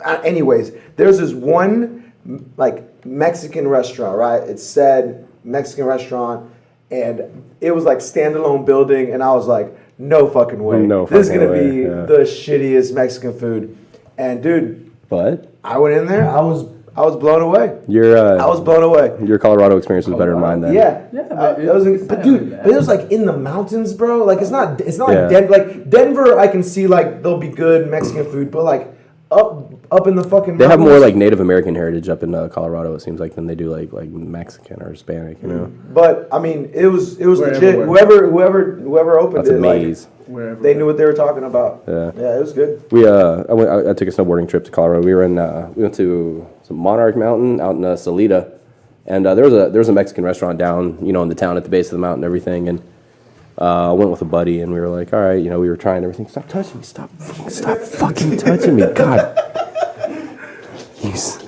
Anyways, there's this one like Mexican restaurant, right? It said Mexican restaurant, and it was like standalone building, and I was like, no fucking way. No this is fucking gonna way, be yeah. the shittiest Mexican food. And dude, But I went in there. I was blown away. your I was blown away. your Colorado experience was better than mine then. Yeah, but that was it's but not dude, bad. but it was like in the mountains, bro. Like it's not Yeah. like like Denver. I can see like there'll be good Mexican food, but like up in the fucking They have mountains, more like Native American heritage up in Colorado. It seems like than they do like Mexican or Hispanic. You know, But I mean, it was We're legit. everywhere. Whoever opened that's it, a maze. Wherever. they knew what they were talking about. Yeah. Yeah, it was good. We I took a snowboarding trip to Colorado. We went to some Monarch Mountain out in Salida, and there was a Mexican restaurant down in the town at the base of the mountain and everything. And I went with a buddy, and we were like, all right, we were trying everything. Stop touching me! Stop fucking touching me! God. Jeez.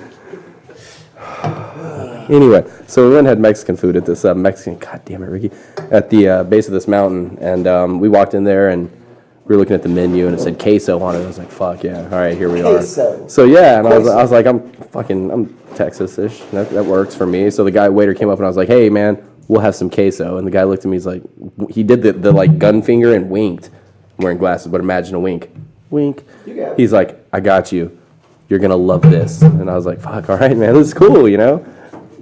Anyway, so we went and had Mexican food at this Mexican. God damn it, Ricky! At the base of this mountain, and we walked in there and we were looking at the menu and it said queso on it. I was like, "Fuck yeah! All right, here we Queso. are." So yeah, and I was like, I'm Texas-ish. That works for me. So the waiter came up and I was like, "Hey man, we'll have some queso." And the guy looked at me. He's like, he did the like gun finger and winked. I'm wearing glasses, but imagine a wink. Wink. He's like, "I got you. You're gonna love this." And I was like, "Fuck, all right, man, this is cool,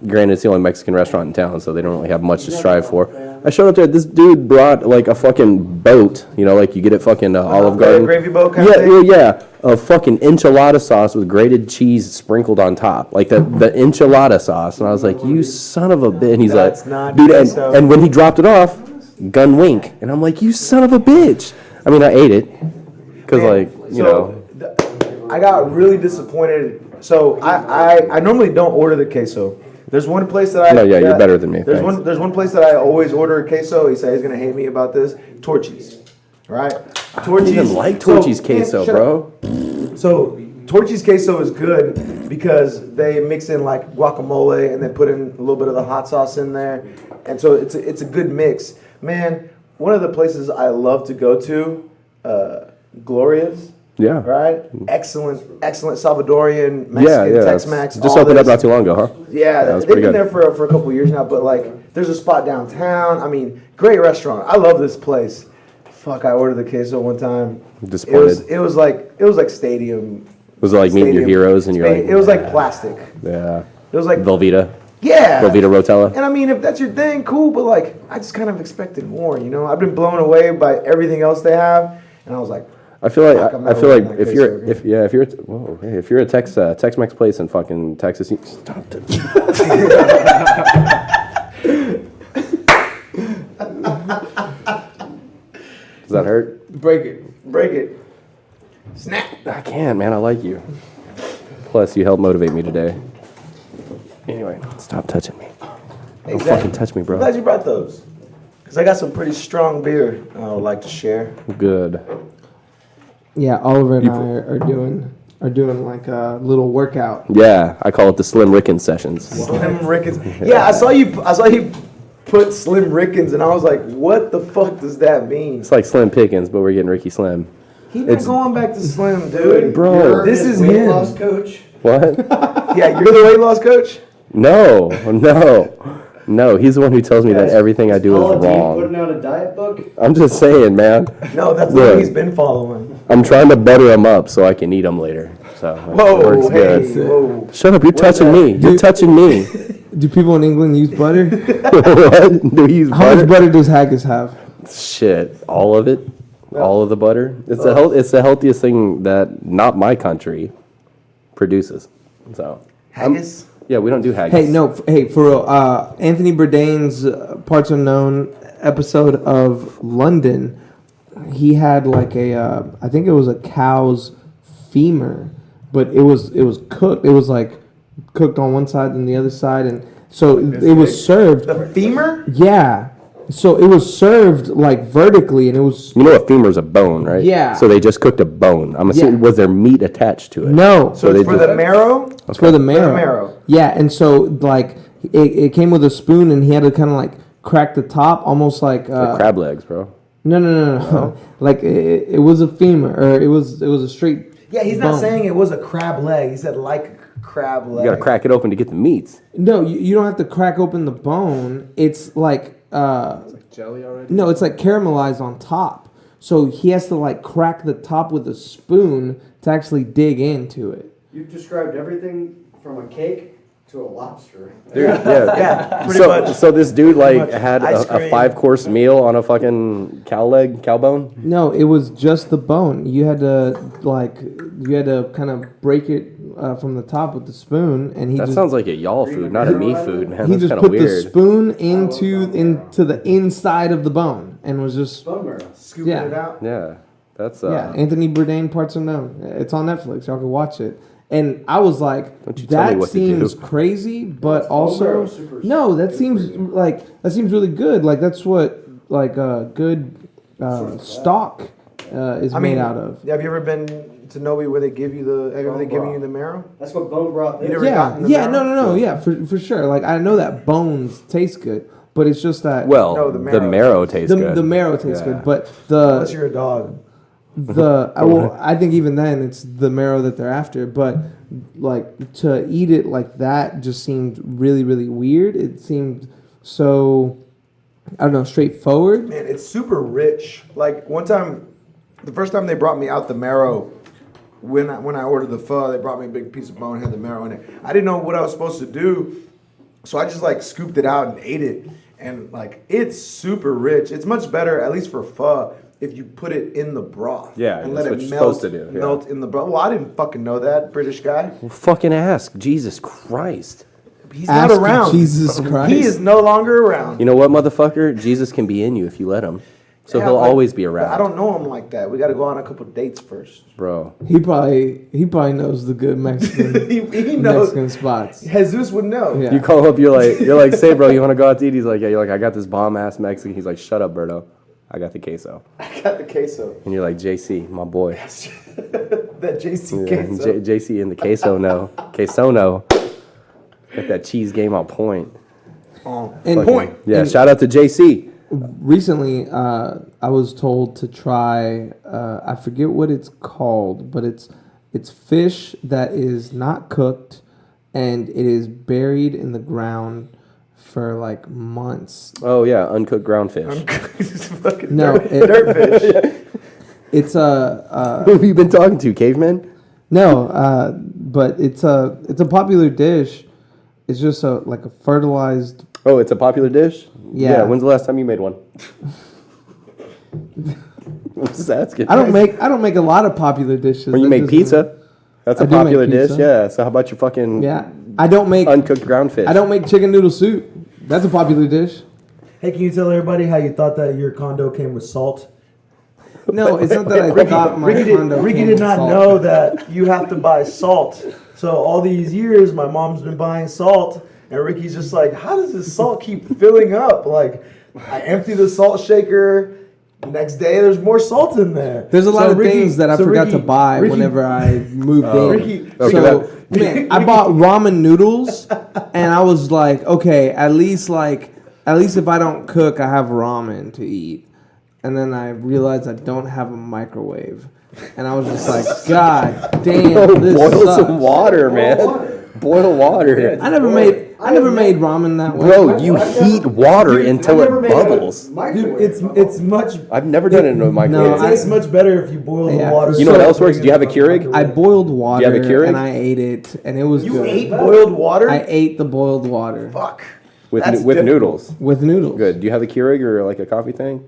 Granted, it's the only Mexican restaurant in town, so they don't really have much to strive for. I showed up there. This dude brought like a fucking boat, like you get at fucking Olive Garden. Gravy boat kind of Yeah, thing? yeah. A fucking enchilada sauce with grated cheese sprinkled on top, like the enchilada sauce. And I was like, "You son of a bitch!" And he's That's like, not "Dude," queso. and when he dropped it off, gun wink, and I'm like, "You son of a bitch!" I mean, I ate it because I got really disappointed. So I normally don't order the queso. There's one place that I No, yeah, you're better than me. There's Thanks. one place that I always order a queso. He said he's gonna hate me about this. Torchy's, right? I don't even like Torchy's queso, shut up. bro. So Torchy's queso is good because they mix in like guacamole and then put in a little bit of the hot sauce in there, and so it's a good mix. Man, one of the places I love to go to, Gloria's. Yeah. Right? Excellent Salvadorian, Yeah, Mexican, yeah. Tex-Mex. Just all opened up this. not too long ago, huh? Yeah, that's they've pretty been good. there for a couple years now, but like there's a spot downtown. I mean, great restaurant. I love this place. Fuck, I ordered the queso one time. Disappointed. It was like stadium. Was it like meeting your stadium. heroes and you're like, It was like plastic. yeah. It was like Velveeta. yeah. Velveeta Rotella. And I mean, if that's your thing, cool. But like, I just kind of expected more. I've been blown away by everything else they have, and I was like, I feel like I'm I not feel like ordering that if you're queso if yeah if you're whoa hey, if you're a Tex-Mex place in fucking Texas, stop it. Does that hurt? Break it. Break it. Snap. I can't, man. I like you. Plus, you helped motivate me today. Anyway, stop touching me. Hey, Don't Zach, fucking touch me, I'm bro. glad you brought those. Because I got some pretty strong beer I would like to share. Good. Yeah, Oliver and I are doing like a little workout. Yeah, I call it the Slim Rickens sessions. Slim Rickens. Yeah, I saw you put Slim Rickens, and I was like, what the fuck does that mean? It's like Slim Pickens, but we're getting Ricky Slim. He's not It's- going back to Slim, dude. Bro, You're this his is weight him. loss coach. What? Yeah, you're the weight loss coach? No. He's the one who tells me that everything I do Paula is Deen wrong. putting out a diet book. I'm just saying, man. No, that's Look. what he's been following. I'm trying to butter him up so I can eat him later. So it works Whoa, hey, good. whoa. Shut up! You're touching me. You're touching me. Do people in England use butter? What? Do you use How much butter? butter does haggis have? Shit, all of it, all of the butter. It's it's the healthiest thing that not my country produces. So Haggis? yeah, we don't do haggis. Hey, no, hey, for real. Anthony Bourdain's Parts Unknown episode of London, he had like I think it was a cow's femur, but it was cooked. It was like cooked on one side and the other side, and so it was served. The femur? Yeah, so it was served like vertically, and it was You know a femur's a bone, right? Yeah. So they just cooked a bone. I'm assuming Yeah. was there meat attached to it? no. So they it's for just- the marrow? It's for the marrow. marrow. Yeah, and so like it came with a spoon, and he had to kind of like crack the top, almost like Like crab legs, bro. No. Like it was a femur, or it was a straight. Yeah, he's not bone. saying it was a crab leg. He said like a crab leg. You gotta crack it open to get the meats. No, you don't have to crack open the bone. It's like Jelly already? no, it's like caramelized on top. So he has to like crack the top with a spoon to actually dig into it. You've described everything from a cake to a lobster. Dude, yeah. Yeah, pretty So, much. so this dude like much. had Ice a cream. 5-course meal on a fucking cow bone. No, it was just the bone. You had to kind of break it from the top with the spoon, and he That just sounds like a y'all food, not a me food, man. he That's just kind of put the weird. spoon into the inside of the bone and was just Bone marrow. Scooping yeah. it out. Yeah, that's yeah. Anthony Bourdain Parts Unknown. It's on Netflix. Y'all can watch it. And I was like, Don't you tell me that what to do. seems crazy, but bone marrow also is super- no, that super seems crazy. like that seems really good. Like that's what like a good stock is made out of. Have you ever been to Nobi where they give you have they given you the marrow? That's what bone broth is. You never Yeah, gotten the yeah, marrow? no, yeah, for sure. Like I know that bones taste good, but it's just that well, No, the the marrow, marrow. tastes good. the marrow tastes Yeah. good, but Unless you're a dog. I think even then it's the marrow that they're after. But like to eat it like that just seemed really really weird. It seemed so I don't know straightforward. Man, it's super rich. Like one time, the first time they brought me out the marrow, when I ordered the pho, they brought me a big piece of bone, had the marrow in it. I didn't know what I was supposed to do, so I just like scooped it out and ate it. And like it's super rich. It's much better, at least for pho, if you put it in the broth. Yeah, and that's let what it you're melt, supposed to do, yeah. melt in the broth. Well, I didn't fucking know that, British guy. Well, fucking ask. Jesus Christ. He's Ask not around. Jesus Christ. He is no longer around. You know what, motherfucker? Jesus can be in you if you let him. So Yeah, he'll but- always be but around. I don't know him like that. We got to go on a couple dates first. Bro. He probably knows the good Mexican he knows. Mexican spots. Jesus would know. Yeah. You call up, you're like, say, bro, you want to go out to eat? He's like, yeah. You're like, I got this bomb ass Mexican. He's like, shut up, Berto. I got the queso. I got the queso. And you're like, JC, my boy. That JC Yeah, queso. JC and the queso no. Queso no. Got that cheese game on point. And Point. Yeah, And- shout out to JC. Recently, I was told to try. I forget what it's called, but it's fish that is not cooked, and it is buried in the ground for like months. Oh, yeah, uncooked ground fish. Fucking No, dirt fish. It's Who have you been talking to, caveman? no, but it's a popular dish. It's just like a fertilized. Oh, it's a popular dish? Yeah. When's the last time you made one? I'm just asking. I don't make a lot of popular dishes. When you That make doesn't- pizza, that's a I do make popular dish. pizza. Yeah. So how about your fucking Yeah, I don't make uncooked ground fish? I don't make chicken noodle soup. That's a popular dish. Hey, can you tell everybody how you thought that your condo came with salt? No, it's not that I thought my Ricky condo did came with not salt. know that you have to buy salt. So all these years, my mom's been buying salt, and Ricky's just like, how does this salt keep filling up? Like, I empty the salt shaker. The next day, there's more salt in there. There's a lot So of Ricky- things that I so forgot Ricky- to buy Ricky- whenever I moved in. Ricky- So man, I bought ramen noodles, and I was like, okay, at least if I don't cook, I have ramen to eat. And then I realized I don't have a microwave, and I was just like, God damn, this Boil sucks. some water, man. Boil water. I never made ramen that way. Bro, you heat water until it bubbles. Dude, it's much. I've never done it in a microwave. It tastes much better if you boil the Yeah. water. You know what else works? Do you have a Keurig? I boiled water have a Keurig? and I ate it, and it was You good. ate boiled water? I ate the boiled water Fuck. With That's with difficult. noodles. with noodles. Good. Do you have a Keurig or like a coffee thing?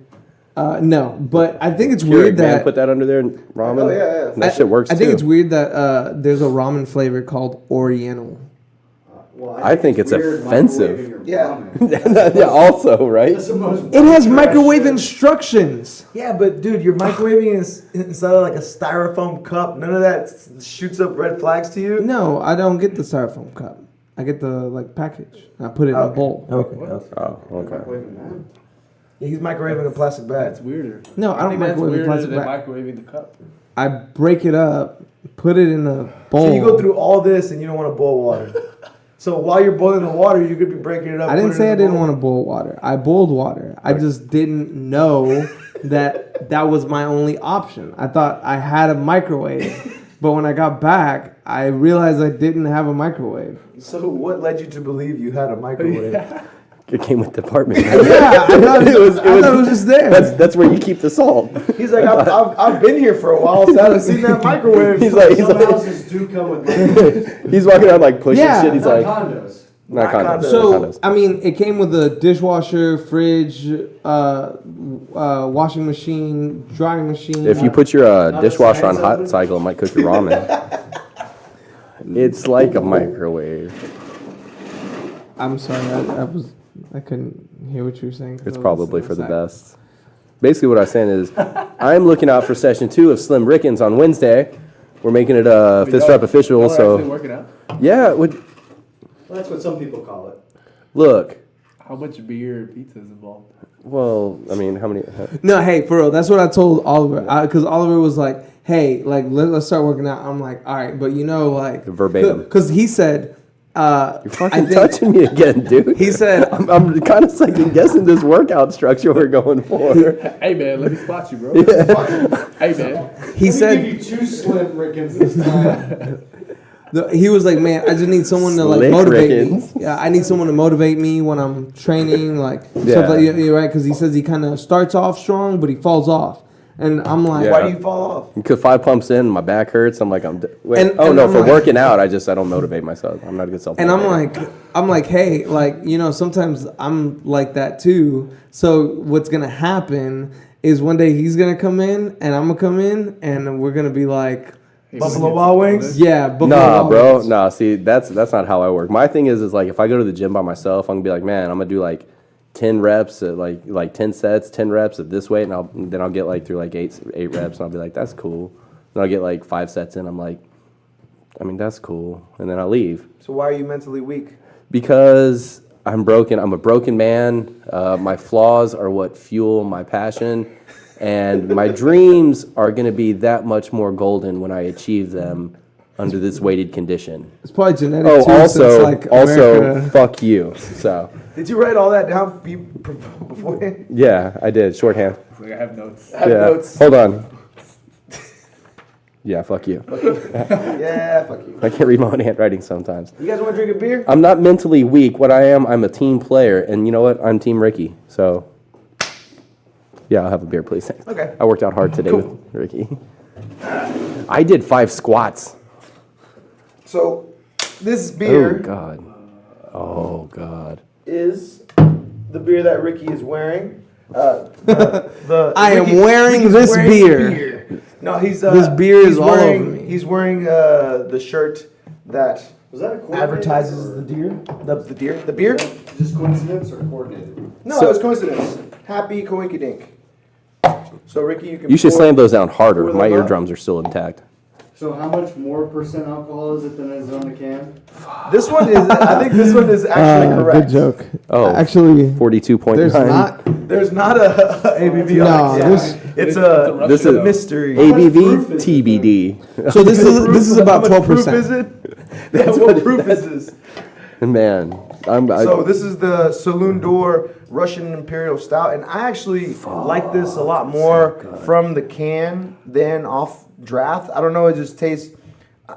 No, but I think it's Keurig, weird man. that Put that under there and ramen. Oh, yeah. That shit works I think too. it's weird that there's a ramen flavor called Oriental. Well, I think it's weird offensive. microwaving your Yeah. ramen. Yeah, also, right? That's the most It has trash microwave shit. instructions. Yeah, but dude, you're microwaving inside of like a styrofoam cup. None of that shoots up red flags to you. No, I don't get the styrofoam cup. I get the package. I put it in a bowl. Okay. Oh, okay. Microwaving that. Yeah, he's microwaving a plastic bag. That's weirder. No, I don't think that's microwave weirder plastic than bag. microwaving the cup. I break it up, put it in a bowl. So you go through all this and you don't want to boil water. So while you're boiling the water, you could be breaking it up. I didn't say I didn't want to boil water. I boiled water. I just didn't know that was my only option. I thought I had a microwave, but when I got back, I realized I didn't have a microwave. So what led you to believe you had a microwave? It came with the apartment. Yeah, I thought it was just there. That's where you keep the salt. He's like, I've been here for a while, so I haven't seen that microwave. Some houses do come with microwaves. He's walking around like pushing Yeah. shit. He's Not like, condos. not condos. So condos. I mean, it came with a dishwasher, fridge, washing machine, drying machine. If you put your Not dishwasher on the hot sides cycle, it might cook your ramen. It's like a microwave. I'm sorry, I couldn't hear what you were saying. 'cause It's I was probably on for the side. best. Basically, what I'm saying is, I'm looking out for session 2 of Slim Riggins on Wednesday. We're making it fist rep official. Y'all are actually So working out. yeah, it would Well, that's what some people call it. look. How much beer and pizza is involved? Well, I mean, how many? No, hey, for real, that's what I told Oliver. Because Oliver was like, hey, like, let's start working out. I'm like, all right, but Verbatim. Because he said, You're fucking touching me again, dude. He said, I'm kind of second guessing this workout structure we're going for. Hey man, let me spot you, bro. Hey man. he Let said, me give you 2 Slim Riggins this time. he was like, man, I just need someone to like Slick motivate Riggins. me. Yeah, I need someone to motivate me when I'm training, like Yeah. stuff like you're right. Because he says he kind of starts off strong, but he falls off, and I'm like, Yeah. Why do you fall off? Because 5 pumps in, my back hurts. I'm like, wait. And- Oh and no, I'm for like- working out, I don't motivate myself. I'm not a good self. and I'm like, hey, like, sometimes I'm like that too. So what's gonna happen is one day he's gonna come in and I'm gonna come in and we're gonna be like, Buffalo Wild Wings? yeah, Buffalo Nah, Wild bro. Wings. Nah, see, that's not how I work. My thing is like if I go to the gym by myself, I'm gonna be like, man, I'm gonna do like 10 reps at like 10 sets, 10 reps at this weight, and then I'll get like through like eight reps, and I'll be like, that's cool. Then I'll get like 5 sets in. I'm like, I mean, that's cool, and then I'll leave So why are you mentally weak? because I'm broken. I'm a broken man. My flaws are what fuel my passion, and my dreams are gonna be that much more golden when I achieve them under this weighted condition. It's probably genetic Oh, too, also, since like America. fuck you. So, Did you write all that down beforehand? yeah, I did shorthand. It's like I have notes. Yeah, hold on. Yeah, fuck you. Yeah, fuck you. I can't read my own handwriting sometimes. You guys want to drink a beer? I'm not mentally weak. What I am, I'm a team player, and you know what? I'm Team Ricky. So, yeah, I'll have a beer, please. Thanks. Okay. I worked out hard today with Ricky. I did 5 squats. So this Oh beer God. Oh God. is the beer that Ricky is wearing. I am wearing Ricky's this wearing beer. No, he's This beer is he's all over wearing, me. He's wearing the shirt that Was that a coordinated advertises or- the deer. The deer. The beer? Is this coincidence or coordinated? No, So- it was coincidence. Happy coinkydink. So Ricky, you can. You should pour- slam those down harder. pour My them up. eardrums are still intact. So how much more percent alcohol is it than is on the can? This one is. I think this one is actually correct. Good joke. Oh, Actually, 42.9. there's not. There's not a ABV No, on it. this- It's a This a is mystery. ABV TBD. So this is about How much proof 12%. is it? Yeah, what proof is this? Man, So this is the Saloon Door Russian Imperial Stout, and I actually like this a lot more from the can than off draft. I don't know, it just tastes a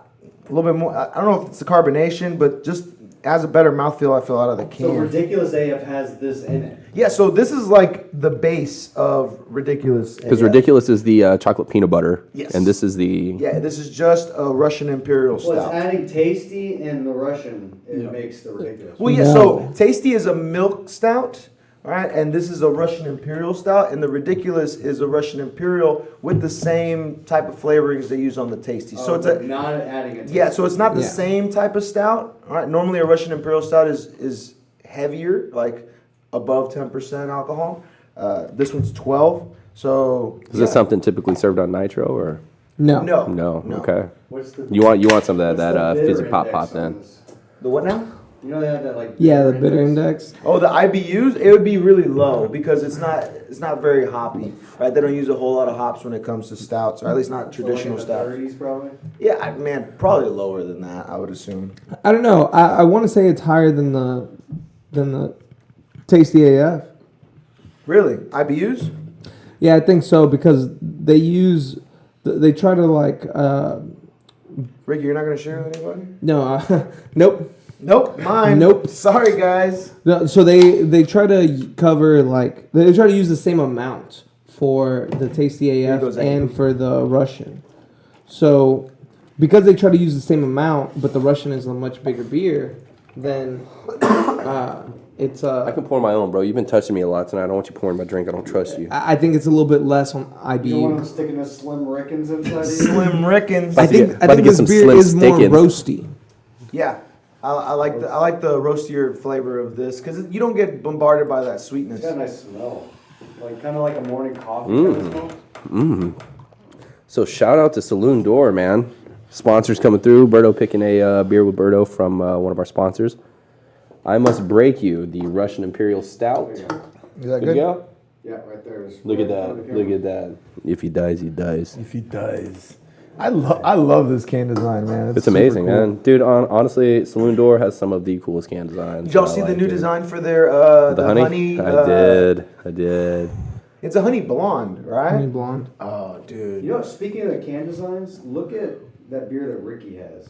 little bit more. I don't know if it's the carbonation, but just has a better mouthfeel. I feel out of the So can. Ridiculous AF has this in it. Yeah, so this is like the base of Ridiculous. because AF. Ridiculous is the chocolate peanut butter. Yes. And this is the. Yeah, this is just a Russian Imperial Well, it's Stout. adding tasty and the Russian. It makes the ridiculous. Well, yeah, No. so Tasty is a milk stout, all right, and this is a Russian Imperial stout, and the Ridiculous is a Russian Imperial with the same type of flavorings they use on the Tasty. So it's a not adding it. yeah, so it's not the Yeah. same type of stout. All right, normally a Russian Imperial stout is heavier, like above 10% alcohol. This one's 12. So Is this something typically served on nitro or No. no, no? Okay. What's the You want some of that what's the fizzy bitter pop index then. on this? The what now? You know they have that like Yeah, the bitter index. Oh, the IBUs, it would be really low because it's not very hoppy, right? They don't use a whole lot of hops when it comes to stouts, or at least not traditional stouts. 30s probably. Yeah, man, probably lower than that, I would assume. I don't know. I want to say it's higher than the Tasty AF. Really? IBUs? Yeah, I think so because they try to like Ricky, you're not gonna share with anybody? no nope. Nope, mine. Nope. Sorry, guys. No, so they try to cover like they try to use the same amount for the Tasty AF goes and AF. for the Russian. So because they try to use the same amount, but the Russian is a much bigger beer, then it's I can pour my own, bro. You've been touching me a lot tonight. I don't want you pouring my drink. I don't trust you. I think it's a little bit less on You don't want them IBU. sticking the Slim Rickens inside of you? Slim Rickens. I think about to get this some beer Slim is more Stickins. roasty. Yeah, I like the roastier flavor of this because you don't get bombarded by that sweetness. It's got a nice smell. Like kind of like a morning coffee kind of smell. So shout out to Saloon Door, man. Sponsors coming through. Berto picking a beer with Berto from one of our sponsors. I Must Break You, the Russian Imperial Stout. Is that Good to good? go? Yeah, right there. Is Look at right in that. front of the Look camera. at that. If he dies, he dies. If he does. I love this can design, man. It's amazing, man. Dude, honestly, Saloon Door has some of the coolest can designs. Did y'all I see the like, new dude. design for their The honey? I did. It's a honey blonde, right? Honey blonde. Oh, dude. You know, speaking of the can designs, look at that beer that Ricky has.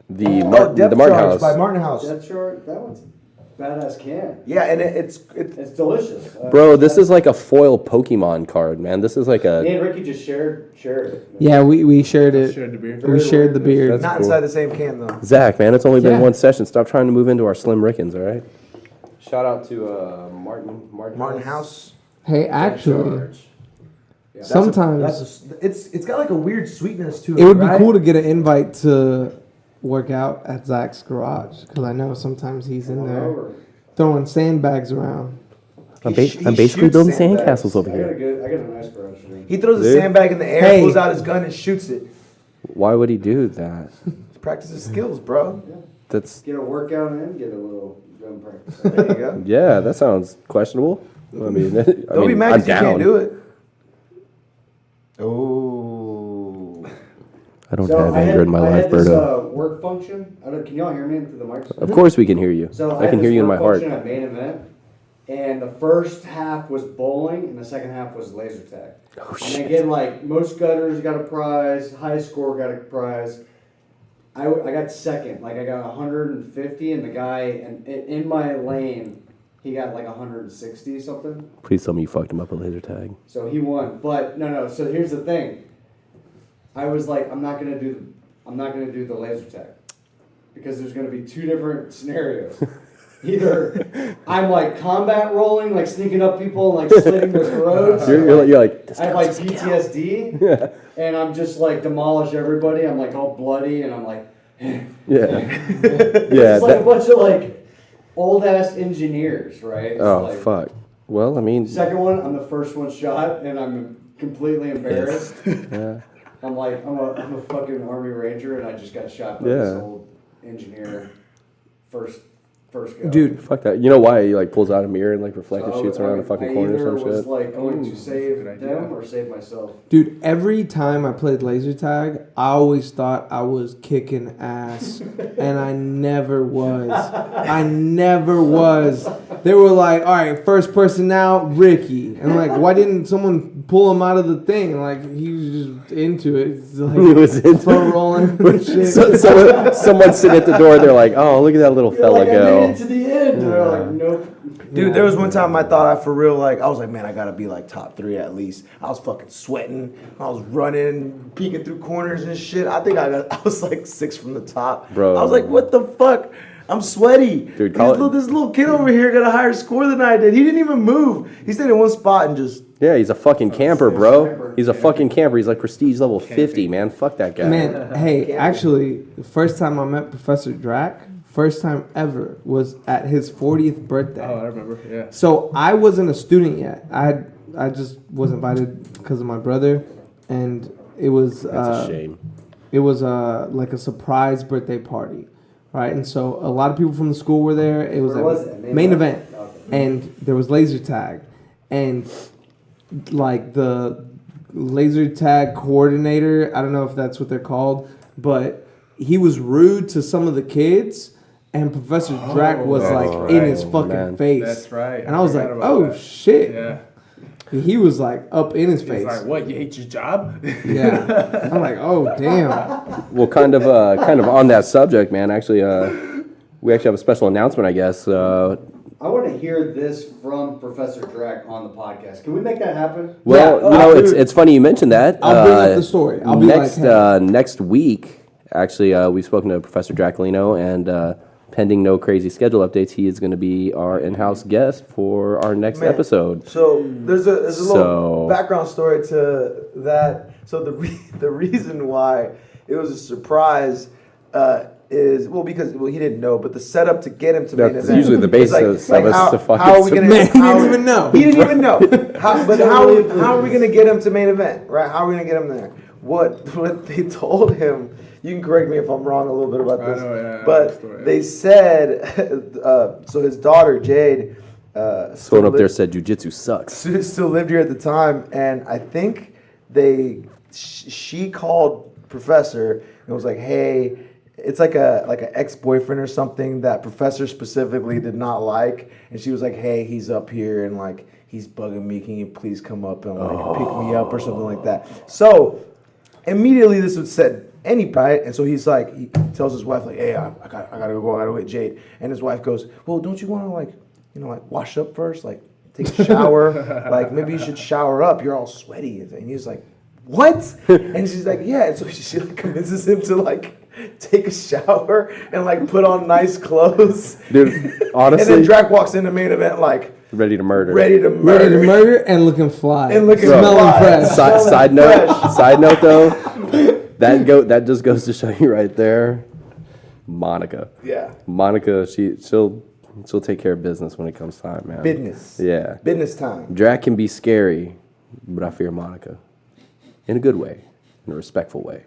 The Depth Martin Charge House. by Martin House. That short, that one's a badass can. Yeah, and it's It's delicious. Bro, this is like a foil Pokemon card, man. This is like Me a. and Ricky just shared it. Yeah, we shared it. Shared the beer. We shared the beer. That's not cool. inside the same can though. Zach, man, it's only been Yeah. one session. Stop trying to move into our Slim Rickens, all right? Shout out to Martin House. Hey, actually, Yeah. sometimes It's got like a weird sweetness to it. it would be right? cool to get an invite to work out at Zach's garage because I know sometimes he's in there Over. throwing sandbags around. I'm, He I'm basically shoots building sandbags. sandcastles over I here. got a nice garage for you. He throws a Dude. sandbag in the air, Hey. pulls out his gun, and shoots it. Why would he do that? Practices skills, bro. That's Get a workout in, get a little gun practice. There you go. yeah. That sounds questionable. I mean, Don't be mad I'm if you down. can't do it. Oh. I don't So have I had- anger in my I life, had this, Berto. work function. Can y'all hear me through the mic? Of course we can hear you. So I can hear you in my heart. At main event, and the first half was bowling, and the second half was laser tag. Oh And shit! again, like most gutters got a prize, high score got a prize. I got second, like I got 150, and the guy in my lane, he got like 160 something. Please tell me you fucked him up a laser tag. So he won. But no. So here's the thing. I was like, I'm not gonna do the laser tag because there's gonna be two different scenarios. either I'm like combat rolling, like sneaking up people and like slitting their throats. You're like, this I have guy like was a PTSD, Yeah. and I'm just like demolish everybody. I'm like all bloody, and I'm like, Yeah. it's Yeah. like a bunch of like old ass engineers, right? It's Oh, like, fuck. Well, I mean, Second one, I'm the first one shot, and I'm completely embarrassed. yeah. I'm like, I'm a fucking Army Ranger, and I just got shot by Yeah. this old engineer. First go. Dude, Fuck that. You know why he like pulls out a mirror and like reflective So shoots around a fucking corner or I some either was shit? like going to save good idea. them or save myself. dude, every time I played laser tag, I always thought I was kicking ass, and I never was. I never was. They were like, all right, first person now, Ricky. And I'm like, why didn't someone pull him out of the thing? Like, he was just into it. It's like, He was into throat rolling and shit. Someone's sitting at the door. They're like, "Oh, look at that little You're fella like, I go." made it to the end. They're like, nope. Dude, there was one time I thought I for real, like, I was like, man, I gotta be like top 3 at least. I was fucking sweating. I was running, peeking through corners and shit. I think I was like 6 from the top. Bro. I was like, what the fuck? I'm sweaty. Dude, this little kid over here got a higher score than I did. He didn't even move. He stayed in one spot and just. Yeah, he's a fucking camper, Sniper. bro. He's a fucking camper. He's like prestige level 50, man. Fuck that guy. Man, hey, actually, the first time I met Professor Drac, first time ever, was at his 40th birthday. Oh, I remember. Yeah. So I wasn't a student yet. I just was invited because of my brother, and it was That's a shame. it was like a surprise birthday party, right? And so a lot of people from the school were there. It was Where a was it? main event, Okay. and there was laser tag, and like the laser tag coordinator, I don't know if that's what they're called, but he was rude to some of the kids, and Professor Drac was that's like right. in his fucking Man. face. That's right. And I was like, forgot about oh that. shit. Yeah. He was like up in his He's face. like, what? You hate your job? Yeah. I'm like, oh damn. Well, kind of on that subject, man. Actually, we actually have a special announcement, I guess. I want to hear this from Professor Drac on the podcast. Can we make that happen? Well, Yeah, you know, dude. it's funny you mentioned that. I'll bring up the story. I'll be next like, hey. next week. Actually, we've spoken to Professor Dracolino, and pending no crazy schedule updates, he is going to be our in-house guest for our next Man. episode. So there's a So- little background story to that. So the reason why it was a surprise is because he didn't know, but the setup to get him to main That's event. usually the is basis of us how, to fucking how are we gonna, Man, he how- didn't even know. He didn't even know. How are we gonna get him to main event? Right? How are we gonna get him there? What they told him. You can correct me if I'm wrong a little bit about I this. know, yeah, I know the but story. they said so his daughter Jade. Someone up there said jujitsu sucks. Still lived here at the time, and I think she called Professor and was like, "Hey, it's like an ex-boyfriend or something that Professor specifically did not like," and she was like, "Hey, he's up here and like he's bugging me. Can you please come up and like pick me up or something like that?" So immediately this would set any right, and so he's like, he tells his wife like, "Hey, I gotta go get Jade," and his wife goes, "Well, don't you want to like wash up first, like take a shower, like maybe you should shower up. You're all sweaty." And he's like, "What?" And she's like, "Yeah." And so she like convinces him to like take a shower and like put on nice clothes. Dude, And honestly, then Drac walks in the main event like ready to murder. ready to murder. Ready to murder and looking fly. And looking Smelling fly. fresh. Side note though, that just goes to show you right there, Monica. Yeah. Monica, she'll take care of business when it comes time, man. Business. Yeah. Business time. Drac can be scary, but I fear Monica. In a good way, in a respectful way.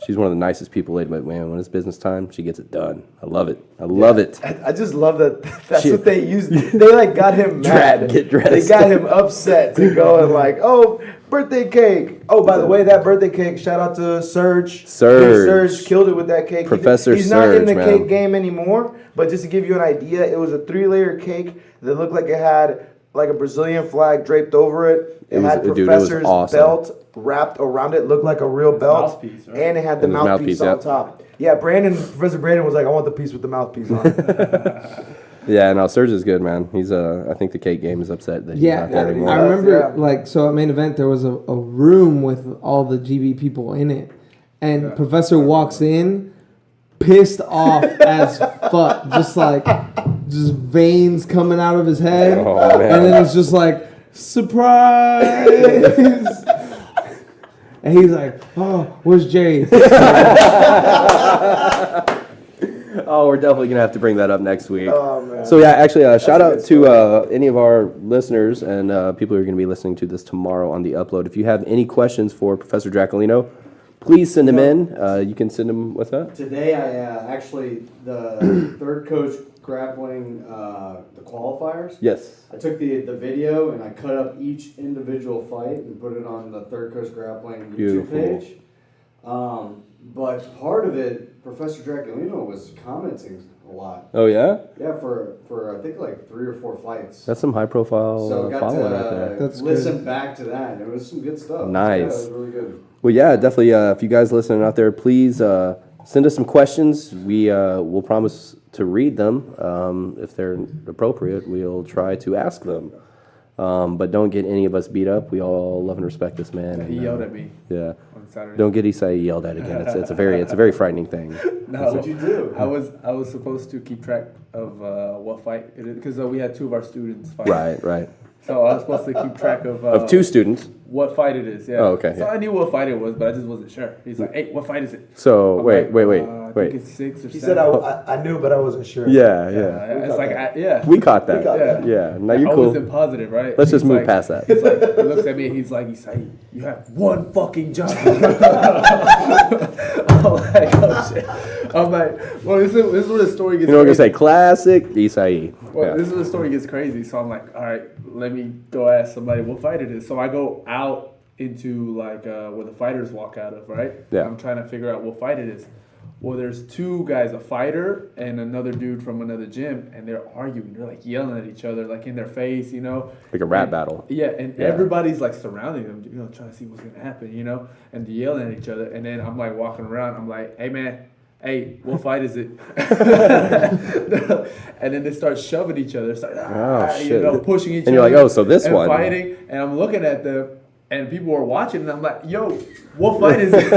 She's one of the nicest people lately, but man, when it's business time, she gets it done. I love it. I love it. I just love that. That's Shit. what they used. They like got him mad. Get dressed. They got him upset to go and like, oh, birthday cake. Oh, by the way, that birthday cake. Shout out to Serge. Serge killed it with that cake. Professor He's not in Serge, the man. cake game anymore. But just to give you an idea, it was a 3-layer cake that looked like it had like a Brazilian flag draped over it. It had dude, it was Professor's awesome. belt wrapped around it, looked like a real belt, mouthpiece, right? and it had the And his mouthpiece mouthpiece, on top. Yeah, Professor Brandon was like, "I want the piece with the mouthpiece on it." Yeah, no, Serge is good, man. He's I think the cake game is upset that he's Yeah, not there I anymore. remember, Yeah. like, so at main event there was a room with all the GB people in it, and Professor walks in, pissed off as fuck, just like just veins coming out of his head, Oh, man. and then it's just like surprise. And he's like, "Oh, where's Jay?" Oh, we're definitely gonna have to bring that up next week. Oh, man. So yeah, actually, shout out to any of our listeners and people who are gonna be listening to this tomorrow on the upload. If you have any questions for Professor Dracolino, please send them in. You can send them. What's that? Today, I actually, the third coach grappling the qualifiers. Yes. I took the video and I cut up each individual fight and put it on the third coach grappling YouTube Beautiful. page. But part of it, Professor Dracolino was commenting a lot. Oh yeah. Yeah, for I think like 3 or 4 fights. That's some high profile So I got following to right there. That's listen good. back to that, and it was some good stuff. Nice. Yeah, it was really good. Well, yeah, definitely. If you guys listening out there, please send us some questions. We will promise to read them. If they're appropriate, we'll try to ask them. But don't get any of us beat up. We all love and respect this man. He yelled at me Yeah. on Saturday. Don't get Isai yelled at again. It's a very frightening thing. No, What'd you do? I was supposed to keep track of what fight it is because we had 2 of our students fight. Right. So I was supposed to keep track of 2 students. what fight it is. Yeah. Oh, okay, So yeah. I knew what fight it was, but I just wasn't sure. He's like, "Hey, what fight is it?" So I'm wait. like, I think it's 6 or He 7. said I knew, but I wasn't sure. Yeah. It's like, yeah. We caught that. caught that. Yeah. Now you're I cool. wasn't positive, right? Let's just He's move like- past that. He's like, he looks at me and he's like, "Isai, you have one fucking job." I'm like, oh shit. I'm like, well, this is where the story gets. You know what I'm gonna crazy. say? Classic Isai. Well, Yeah. this is where the story gets crazy. So I'm like, all right, let me go ask somebody what fight it is. So I go out into like where the fighters walk out of, right? Yeah. I'm trying to figure out what fight it is. Well, there's 2 guys, a fighter and another dude from another gym, and they're arguing. They're like yelling at each other, like in their face, you know. Like a rap And- battle. Yeah, and Yeah. everybody's like surrounding them, you know, trying to see what's gonna happen, you know, and they're yelling at each other. And then I'm like walking around. I'm like, "Hey man, hey, what fight is it?" And then they start shoving each other, start, shit. you know, pushing each And other. you're like, "Oh, so this and one." fighting, and I'm looking at them, and people are watching, and I'm like, "Yo, what fight is it?"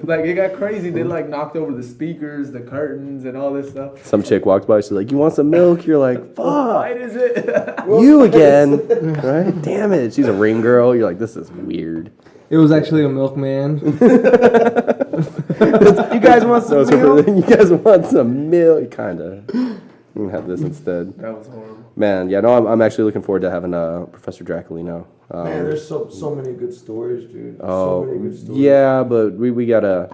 Like it got crazy. They like knocked over the speakers, the curtains, and all this stuff. Some chick walked by. She's like, "You want some milk?" You're like, What "Fuck, fight is it? you again?" Right? Damn it. She's a ring girl. You're like, "This is weird." It was actually a milkman. You guys want some milk? You guys want some milk? Kinda. You can have this instead. That was horrible. Man, yeah, no, I'm actually looking forward to having Professor Dracolino. Man, there's so many good stories, dude. So Oh, many good stories. yeah, but we gotta.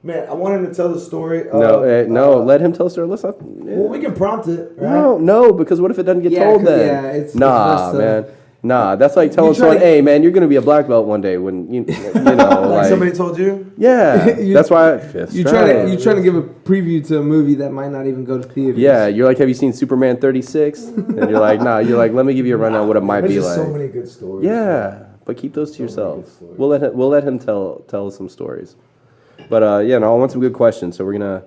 Man, I want him to tell the story. No, let him tell a story. Let's not. Well, we can prompt it, right? No, because what if it doesn't get Yeah, told 'cause- then? yeah, it's nah, best to- man. Nah, that's like telling try someone, to- "Hey, man, you're gonna be a black belt one day." When you know, Like like, somebody told you? yeah, You- that's why. You trying to give a preview to a movie that might not even go to theaters. Yeah, you're like, "Have you seen Superman 36?" And you're like, "Nah." You're like, "Let me give you a rundown of what it might There's be just like." so many good stories. Yeah, but keep those to So many yourself. good stories. We'll let him tell some stories. But yeah, no, I want some good questions. So we're gonna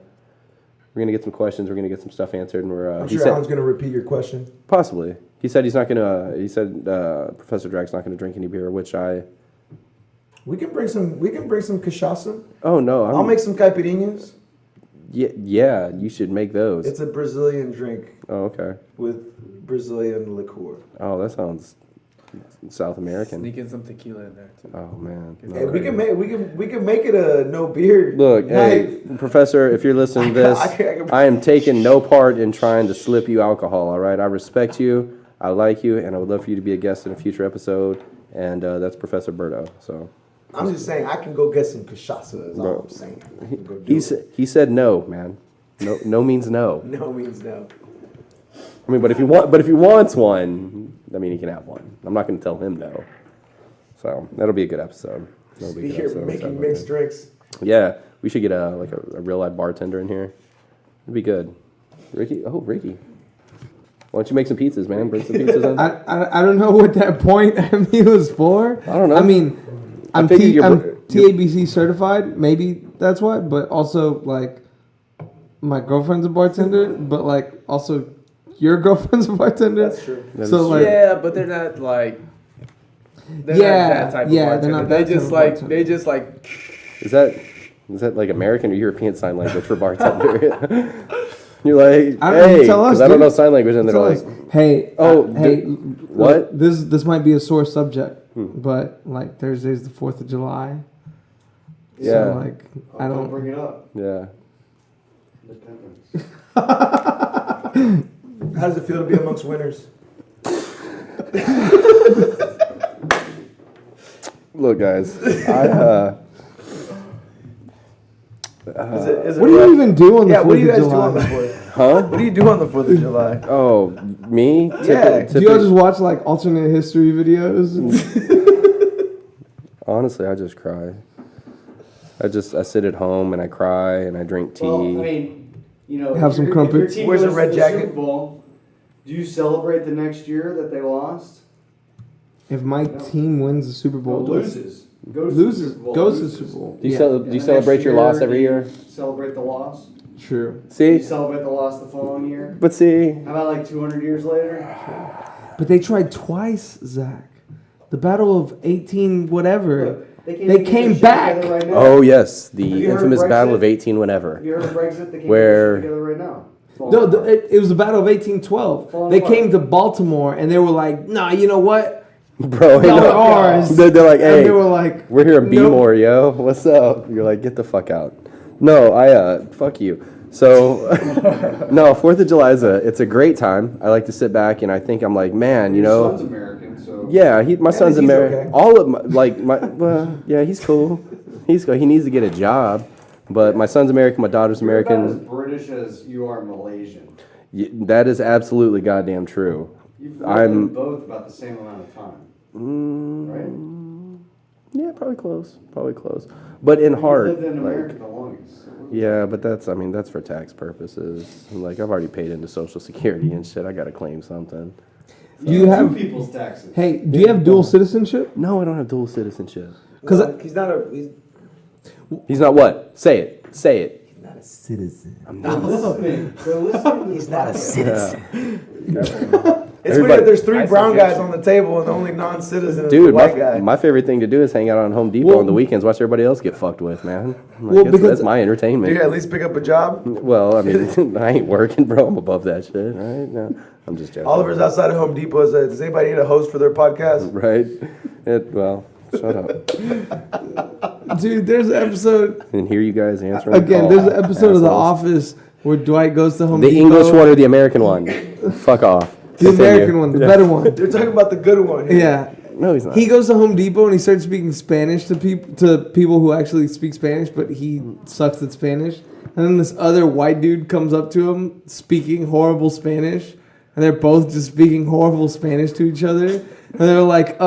get some questions. We're gonna get some stuff answered, and we're I'm he sure said Alan's gonna repeat your question. possibly. He said he's not gonna. He said Professor Drag's not gonna drink any beer, which I. We can bring some cachaça. Oh no, I'll make some caipirinhas. Yeah, you should make those. It's a Brazilian drink Oh okay. with Brazilian liqueur. Oh, that sounds South American. Sneak in some tequila in there too. Oh man. No. Hey, we can make it a no beer. Look, hey, night. Professor, if you're listening to this, I am taking no part in trying to slip you alcohol, all right? I respect you, I like you, and I would love for you to be a guest in a future episode, and that's Professor Berto, so. I'm just saying I can go get some cachaça. Is all Bro, I'm saying. I can go do it. He said no, man. No means no. No means no. I mean, but if he wants one, I mean, he can have one. I'm not going to tell him no. So that'll be a good episode. That'll be a Be good here episode. I'm making excited mixed about drinks. that. Yeah, we should get a real live bartender in here. It'd be good. Ricky. Why don't you make some pizzas, man? Bring some pizzas in. I don't know what that point was for. I don't know. I mean, I'm figured you're- I'm TABC certified. Maybe that's why. But also, like, my girlfriend's a bartender. But like, also, your girlfriend's a bartender. That's true. That So is like, Yeah, but they're not like. They're Yeah, not that type yeah, of they're bartender. not They that type just of like bartender. they just like. Is that Is that like American or European sign language for bartender? You're like, I don't hey, tell us, because I don't know dude. sign language, and they're Tell like, us, hey, hey, what? This might be a sore subject, but like Thursday's the 4th of July. Yeah. So like I Don't don't. bring it up. Yeah. Independence. How does it feel to be amongst winners? Look, guys, Is it What do you rough? even do on the Yeah, what 4th do you of guys do on the July? 4th? huh? What do you do on the 4th of July? Oh, me? Yeah. Do y'all just watch like alternate history videos? Honestly, I just cry. I sit at home and I cry and I drink tea. Well, I mean, you know, Have if some your- crumpets. If your team Where's the goes red to jacket? Super Bowl, do you celebrate the next year that they lost? If my team wins the Super Bowl, loses. Goes loses, to the Super Bowl. goes to the loses. Super Bowl. do you, Yeah, do And you the celebrate next your loss every do you year? Celebrate the loss. true. Do See? you celebrate the loss the following year? But see, How about like 200 years later? But they tried twice, Zach. The Battle of 18 whatever. Look, They can't get came their shit back. together Right now. oh yes, Have the you heard infamous Brexit? Battle of 18 whenever. Have you heard of Brexit? They can't Where- get their shit together right now. No, it was the Battle of 1812. Falling They apart. came to Baltimore and they were like, nah, you know what? Bro, Y'all no, are ours. they're like, And hey, they were like, we're here in nope. B-more, yo. What's up? You're like, get the fuck out. No, fuck you. So, no, 4th of July it's a great time. I like to sit back and I think I'm like, man, you Your know. son's American, so Yeah, my son's he's American. okay. All of well, yeah, he's cool. He's cool. He needs to get a job, but my son's American. My daughter's you're about as American. British as you are Malaysian. That is absolutely goddamn true. You've lived I'm- in both about the same amount of time, right? Yeah, probably close. But in You've heart, lived in like, America the longest. yeah, but that's for tax purposes. Like I've already paid into Social Security and shit. I gotta claim something. Do you have, Two people's taxes. hey, do you have dual citizenship? No, I don't have dual citizenship. Because No, he's not a. He's not what? Say it. He's not a citizen. They're listening. They're listening. He's not a citizen. It's Everybody- weird that there's three I brown suggest guys you- on the table and the only non-citizen is Dude, the white guy. my favorite thing to do is hang out on Home Depot Well- on the weekends, watch everybody else get fucked with, man. Like, Well, that's because- my Do entertainment. you at least pick up a job? Well, I mean, I ain't working, bro. I'm above that shit, right? No, I'm just joking. Oliver's outside of Home Depot. Says, does anybody need a host for their podcast? Right? Well, shut up. dude, there's an episode And hear you guys answering. again. the There's call, an episode of The assholes. Office where Dwight goes to Home The Depot. English one or the American one? Fuck off. The American one, the better one. They're talking about the good one. Yeah. No, he's not. He goes to Home Depot and he starts speaking Spanish to people who actually speak Spanish, but he sucks at Spanish. And then this other white dude comes up to him speaking horrible Spanish, and they're both just speaking horrible Spanish to each other. And they're like,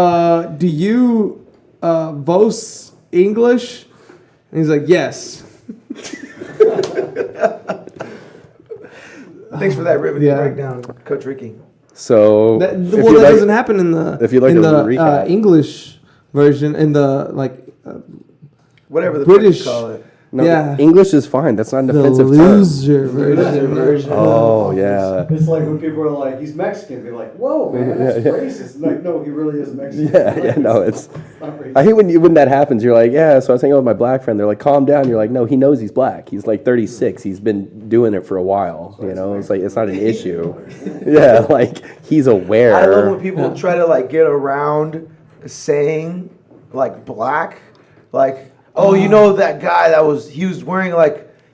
"Do you vos English?" And he's like, "Yes." Thanks for that riveting Yeah. breakdown, Coach Ricky. So, That, if well, you that like- doesn't happen in the if you'd like in to the recap. English version, in the Whatever the British- British call it. no, yeah. English is fine. That's not an the offensive term. loser version. Oh, yeah. It's like when people are like, he's Mexican. They're like, whoa, man, that's Yeah. racist. I'm like, no, he really is Mexican. Yeah, no, it's. not racist. I hate when that happens. You're like, yeah. So I was hanging out with my black friend. They're like, calm down. You're like, no, he knows he's black. He's like 36. He's been doing it for a while. You know, it's like it's not an issue. Yeah, like he's aware. I love when people try to like get around saying like black, like oh you know that guy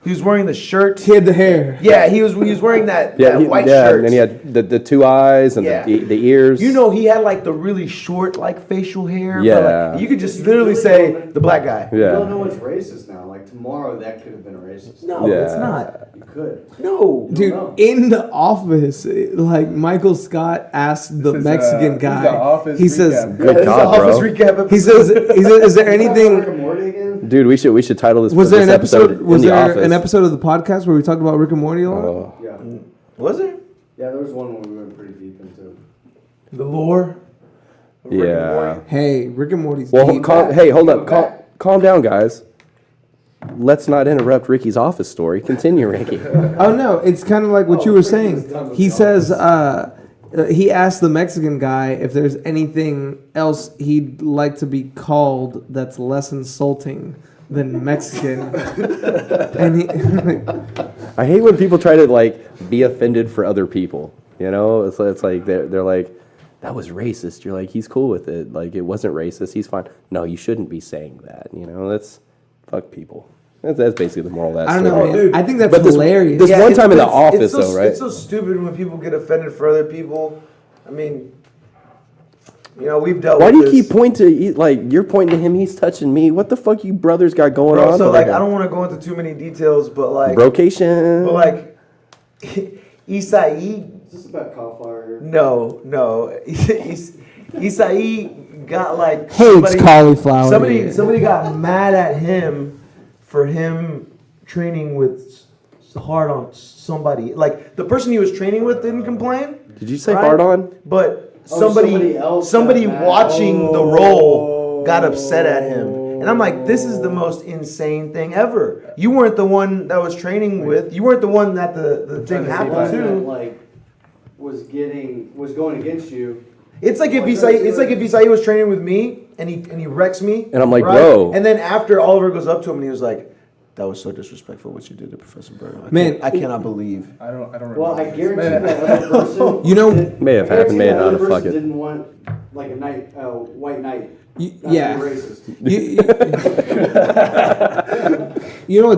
he was wearing the shirt. He had the hair. Yeah, he was wearing that, Yeah, that white yeah, shirt. and then he had the two eyes and Yeah. the ears. You know, he had like the really short like facial hair. but, Yeah. like, you could just literally say the black guy. You don't Yeah. know what's racist now. Like tomorrow, that could have been racist. No, Yeah. it's not. You could. No. Dude, know. in the office, like Michael Scott asked the This is, Mexican this is guy. the Office He says, recap. Good This is God, the office bro. recap episode. he says, "Is there Rick anything? and Morty again? Dude, we should title this. Was there this an episode? in Was the there office. an episode of the podcast where we talked about Rick and Morty a lot? Oh. Yeah. Was it Yeah, there was one we went pretty deep into. the lore? of Rick and Yeah. Morty? Hey, Rick and Morty's Well, deep. hey, hold up. Back. Calm down, guys. Let's not interrupt Ricky's office story. Continue, Ricky. Oh no, it's kind of like what you were saying. He says he asked the Mexican guy if there's anything else he'd like to be called that's less insulting than Mexican. And he, I hate when people try to like be offended for other people. You know, it's like they're like, that was racist. You're like, he's cool with it. Like, it wasn't racist. He's fine. No, you shouldn't be saying that. You know, that's fuck people. That's basically the moral of that I don't know, story. man. dude. I think that's But this- hilarious. this one time in the it's office, so, though, right? It's so stupid when people get offended for other people. I mean, you know, we've dealt Why do with you this. keep pointing to, like, you're pointing to him, he's touching me? What the fuck you brothers got going Bro, on? so, over like, here? I don't want to go into too many details, but, like... Brocation. But, like, Isai... Is this about cauliflower? No. Isai got, like... Hates cauliflower. Somebody got mad at him for him training with hard on somebody. Like, the person he was training with didn't complain. Did you say right? hard on? But somebody somebody else somebody got mad. watching the role got upset at him. And I'm like, this is the most insane thing ever. You weren't the one that was training with. You weren't the one that the thing happened That, to. like, was going against you. It's like if Isai was training with me and he wrecks me. And I'm like, right? bro. And then after Oliver goes up to him and he was like, that was so disrespectful what you did to Professor Berto. Man, I cannot believe. I don't remember. Well, I this. guarantee Man, that other person. You know- May have happened, may that not other have, fuck person it. didn't want like a white knight. Not yeah. to be racist. You know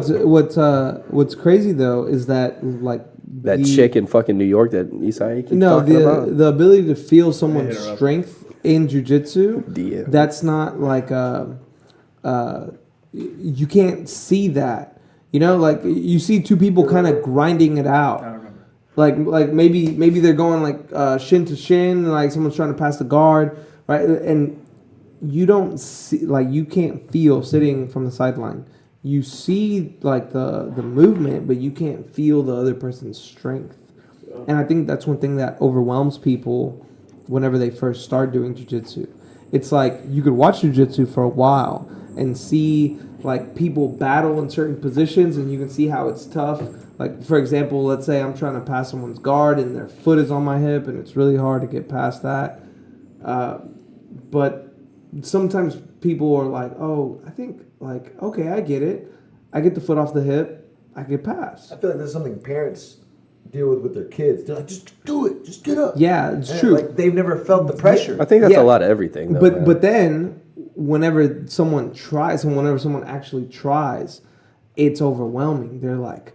what's crazy though is that like That chick in fucking New York that Isai keeps No, talking about? the ability to feel someone's hit her up. strength in jujitsu, DM. that's not like you can't see that. You know, like you see two people kind of grinding it I out. don't remember. Like maybe they're going like shin to shin, like someone's trying to pass the guard, right? And you don't see, like, you can't feel sitting from the sideline. You see like the movement, but you can't feel the other person's strength. And I think that's one thing that overwhelms people whenever they first start doing jiu-jitsu. It's like you could watch jiu-jitsu for a while and see like people battle in certain positions, and you can see how it's tough. Like, for example, let's say I'm trying to pass someone's guard and their foot is on my hip and it's really hard to get past that. But sometimes people are like, oh, I think, like, okay, I get it. I get the foot off the hip. I get past. I feel like there's something parents deal with their kids. They're like, just do it. Just get up. Yeah, it's And, true. Like, they've never felt the pressure. I think that's Yeah. a lot of everything, though. man. But then whenever someone tries and whenever someone actually tries, it's overwhelming. They're like,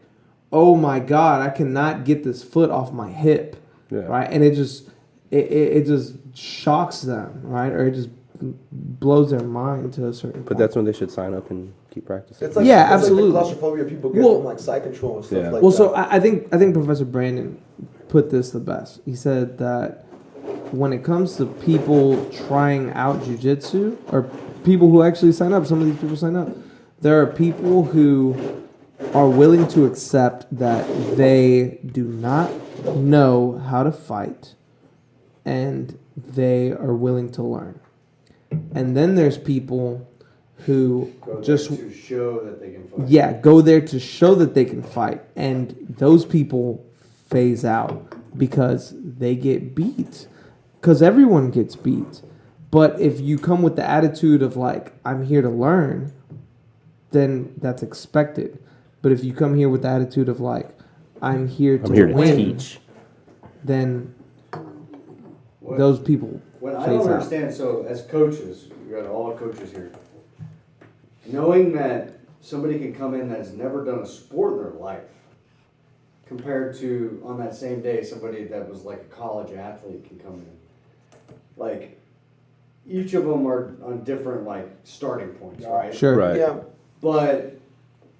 oh my God, I cannot get this foot off my hip. Yeah. Right? And it just shocks them, right? Or it just blows their mind to a certain But point. that's when they should sign up and keep practicing. It's like, Yeah, it's absolutely. Like the claustrophobia people get Well- from like side control and stuff Yeah. like Well, that. so I think Professor Brandon put this the best. He said that when it comes to people trying out jiu-jitsu, or people who actually sign up, some of these people sign up, there are people who are willing to accept that they do not know how to fight, and they are willing to learn. And then there's people who Go there just to show that they can fight. yeah, go there to show that they can fight. And those people phase out because they get beat. Because everyone gets beat. But if you come with the attitude of like, I'm here to learn, then that's expected. But if you come here with the attitude of like, I'm here to I'm here to win, teach. then What- those people What I phase don't out. understand, so as coaches, we got all coaches here, knowing that somebody can come in that's never done a sport in their life, compared to on that same day somebody that was like a college athlete can come in, like each of them are on different like starting points, right? Sure. Right. yeah, But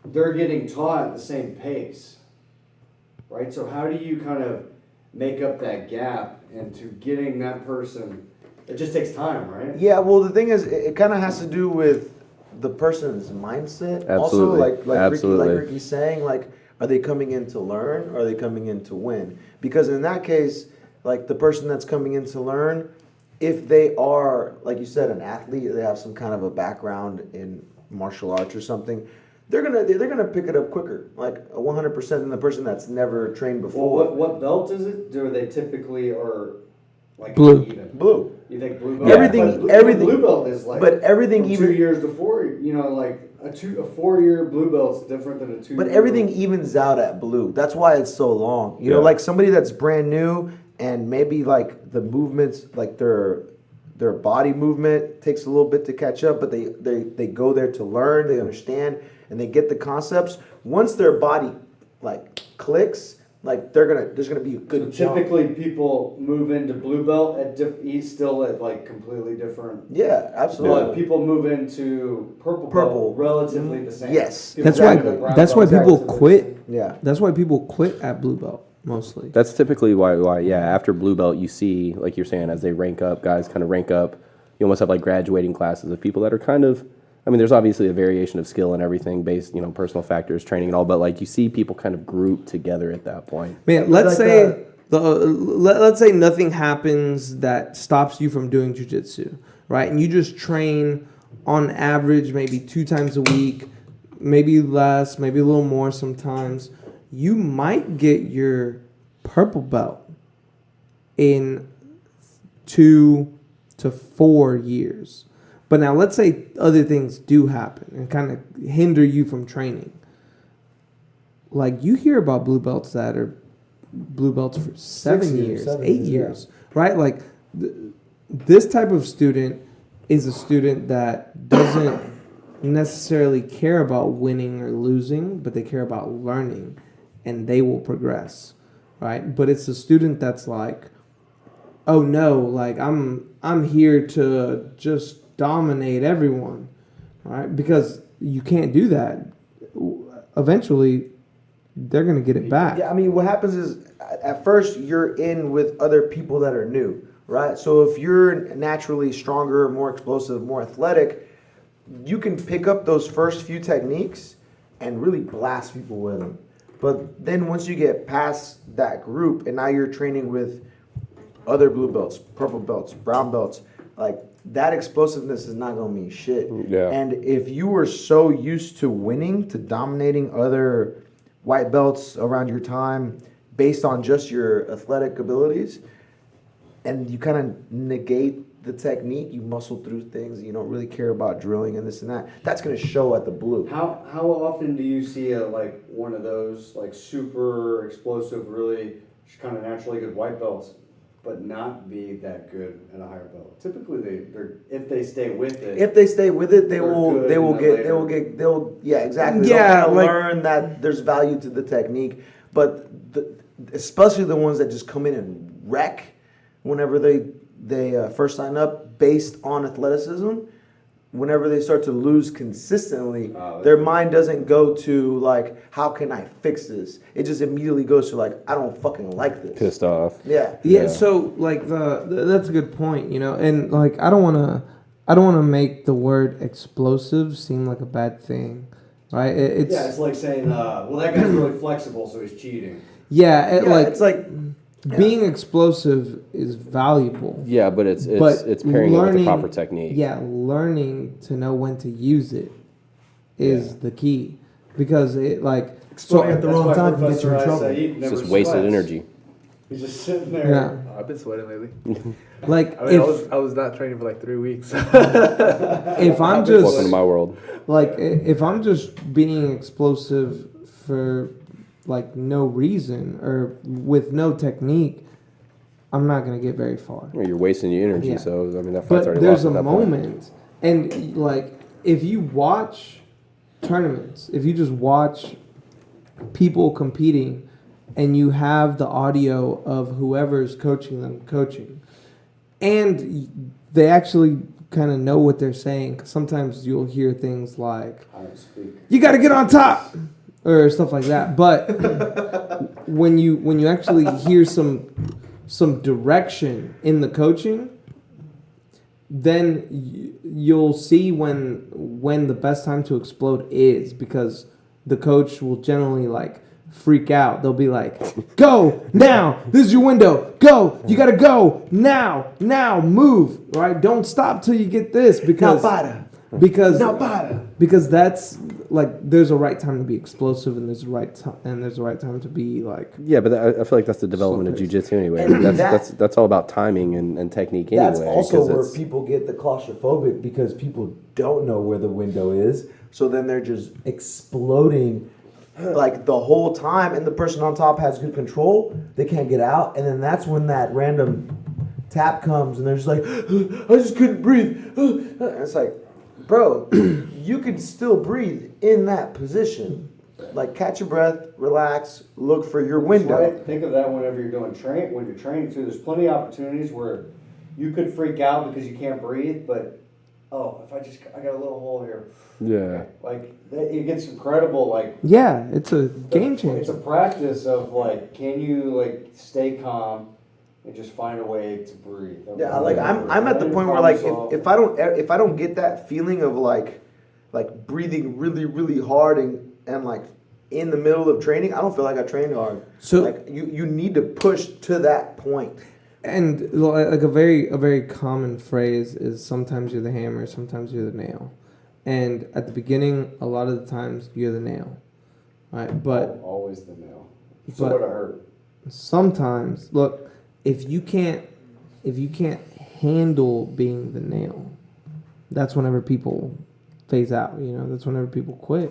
they're getting taught at the same pace, right? So how do you kind of make up that gap into getting that person? It just takes time, right? yeah. Well, the thing is, it kind of has to do with the person's mindset. Also, Absolutely. like Absolutely. Ricky's saying, like, are they coming in to learn? Or are they coming in to win? Because in that case, like the person that's coming in to learn, if they are, like you said, an athlete, they have some kind of a background in martial arts or something, they're gonna pick it up quicker, like 100% than the person that's never trained Well, before. what belt is it? Do they typically are like Blue. even? Blue. You think blue belt? Yeah. Everything- Blue belt is like. but everything from even- 2 years to 4. You know, like a 4-year blue belt's different than a 2. But everything evens out at blue. That's why it's so long. You know, Yeah. like somebody that's brand new and maybe like the movements, like their body movement takes a little bit to catch up, but they go there to learn, they understand, and they get the concepts. Once their body like clicks, like there's gonna be a good jump. Typically, people move into blue belt at still at like completely different. Yeah, absolutely. But people move into purple Purple. belt relatively the same. Yes. People That's go why. into brown That's why belt people relatively quit. the same. Yeah. That's why people quit at blue belt mostly. That's typically why yeah, after blue belt you see, like you're saying, as they rank up, guys kind of rank up, you almost have like graduating classes of people that are kind of, I mean, there's obviously a variation of skill and everything based, personal factors, training and all, but like you see people kind of group together at that point. Man, let's Like, say let's say nothing happens that stops you from doing jujitsu, right? And you just train on average maybe 2 times a week, maybe less, maybe a little more sometimes. You might get your purple belt in 2 to 4 years. But now let's say other things do happen and kind of hinder you from training. Like you hear about blue belts that are blue belts for 7 years, 8 years, right? Like this type of student is a student that doesn't necessarily care about winning or losing, but they care about learning, and they will progress, right? But it's a student that's like, oh no, like I'm here to just dominate everyone, right? Because you can't do that. Eventually, they're gonna get it back. Yeah, I mean, what happens is at first you're in with other people that are new, right? So if you're naturally stronger, more explosive, more athletic, you can pick up those first few techniques and really blast people with them. But then once you get past that group and now you're training with other blue belts, purple belts, brown belts, like that explosiveness is not gonna mean shit. Yeah. And if you were so used to winning, to dominating other white belts around your time based on just your athletic abilities, and you kind of negate the technique, you muscle through things, you don't really care about drilling and this and that, that's going to show at the blue. How often do you see like one of those like super explosive, really kind of naturally good white belts, but not be that good at a higher belt? Typically, they're if they stay with it. If they stay with it, They're good yeah, exactly. Yeah, They'll like- learn that there's value to the technique, but especially the ones that just come in and wreck whenever they first sign up based on athleticism. Whenever they start to lose consistently, their mind doesn't go to like, how can I fix this? It just immediately goes to like, I don't fucking like this. Pissed off. Yeah. Yeah, Yeah. so like that's a good point, and like I don't want to make the word explosive seem like a bad thing, right? It's like saying, well, that guy's really flexible, so he's cheating. Yeah, Yeah, like it's like being explosive is valuable. Yeah, but it's But pairing it with the learning- proper technique. Yeah, learning to know when to use it is the key, because it like Exploding at the That's wrong why time can get Professor you in Said trouble. he It's never just wasted sweats. energy. He's just sitting there. yeah, I've been sweating lately. like I mean, if I was not training for like 3 weeks. if I'm Welcome just to my world. like if I'm just being explosive for like no reason or with no technique, I'm not gonna get very far. You're wasting your energy, Yeah. so I mean that fight's But already there's lost a at that point. moment, and like if you watch tournaments, if you just watch people competing, and you have the audio of whoever's coaching them coaching, and they actually kind of know what they're saying. 'Cause sometimes you'll hear things like, I don't speak. "You got to get on top," or stuff like that. But when you actually hear some direction in the coaching, then you'll see when the best time to explode is, because the coach will generally like freak out. They'll be like, "Go now! This is your window. Go! You gotta go now! Now move! Right? Don't stop till you get this, because Now, para. because that's like there's a right time to be explosive and there's a right time to be like Yeah, but I feel like that's the development of jiu-jitsu anyway. And That's all about timing and technique anyway. That's also 'cause where it's- people get the claustrophobic because people don't know where the window is. So then they're just exploding like the whole time, and the person on top has good control. They can't get out, and then that's when that random tap comes, and they're just like, I just couldn't breathe. And it's like, bro, you can still breathe in that position. Like, catch your breath, relax, look for your window. Right? Think of that whenever you're doing when you're training too. There's plenty of opportunities where you could freak out because you can't breathe, but I got a little hole here. Yeah. Like it gets incredible. Like yeah, it's a game It's a changer. practice of like, can you like stay calm and just find a way to breathe. Yeah, like I'm at the point where like if I don't get that feeling of like breathing really really hard and like in the middle of training, I don't feel like I trained hard. So- like you need to push to that point. And like a very common phrase is sometimes you're the hammer, sometimes you're the nail. And at the beginning, a lot of the times you're the nail, right? But always the nail. But- So what I heard. sometimes, look, if you can't handle being the nail, that's whenever people phase out. You know, that's whenever people quit.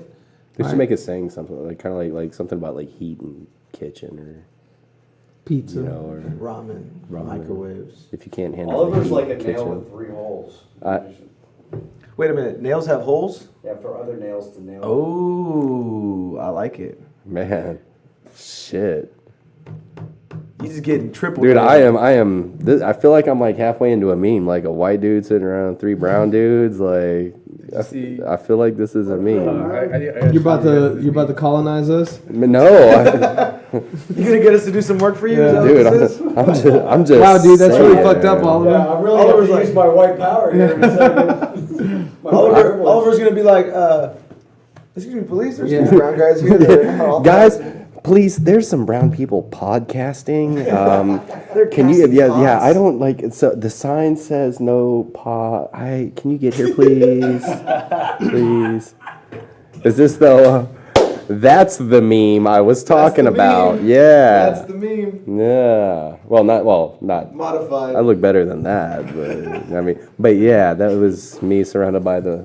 They should right? make it saying something like kind of like something about like heat and kitchen or Pizza. you know or Ramen. Microwaves. if you can't handle Oliver's the like a heat, nail kitchen. with 3 holes. Wait a minute, nails have holes? Yeah, for other nails to nail. Oh, I like it. Man, shit. He's just getting triple. Dude, nailed. I am. I feel like I'm like halfway into a meme, like a white dude sitting around 3 brown dudes. Like, see- I feel like this is a meme. You're about to colonize us. No, You gonna get us to do some work for you? Yeah. Is that what dude, this is? I'm just. Wow, dude, that's really saying, fucked up, man. Oliver. Yeah, I really Oliver's have to use my white power here in a second. My privilege. Oliver's gonna be like, excuse me, police. There's Yeah. some brown guys here. that are all- Guys, please. There's some brown people podcasting. They're Can you? casting Yeah, pods. yeah. I don't like. So the sign says no pod. Can you get here, please? Please. Is this the? That's the meme I was talking the about. meme. Yeah. That's the meme. Yeah. Well, not. Modified. I look better than that, but I mean, but yeah, that was me surrounded by the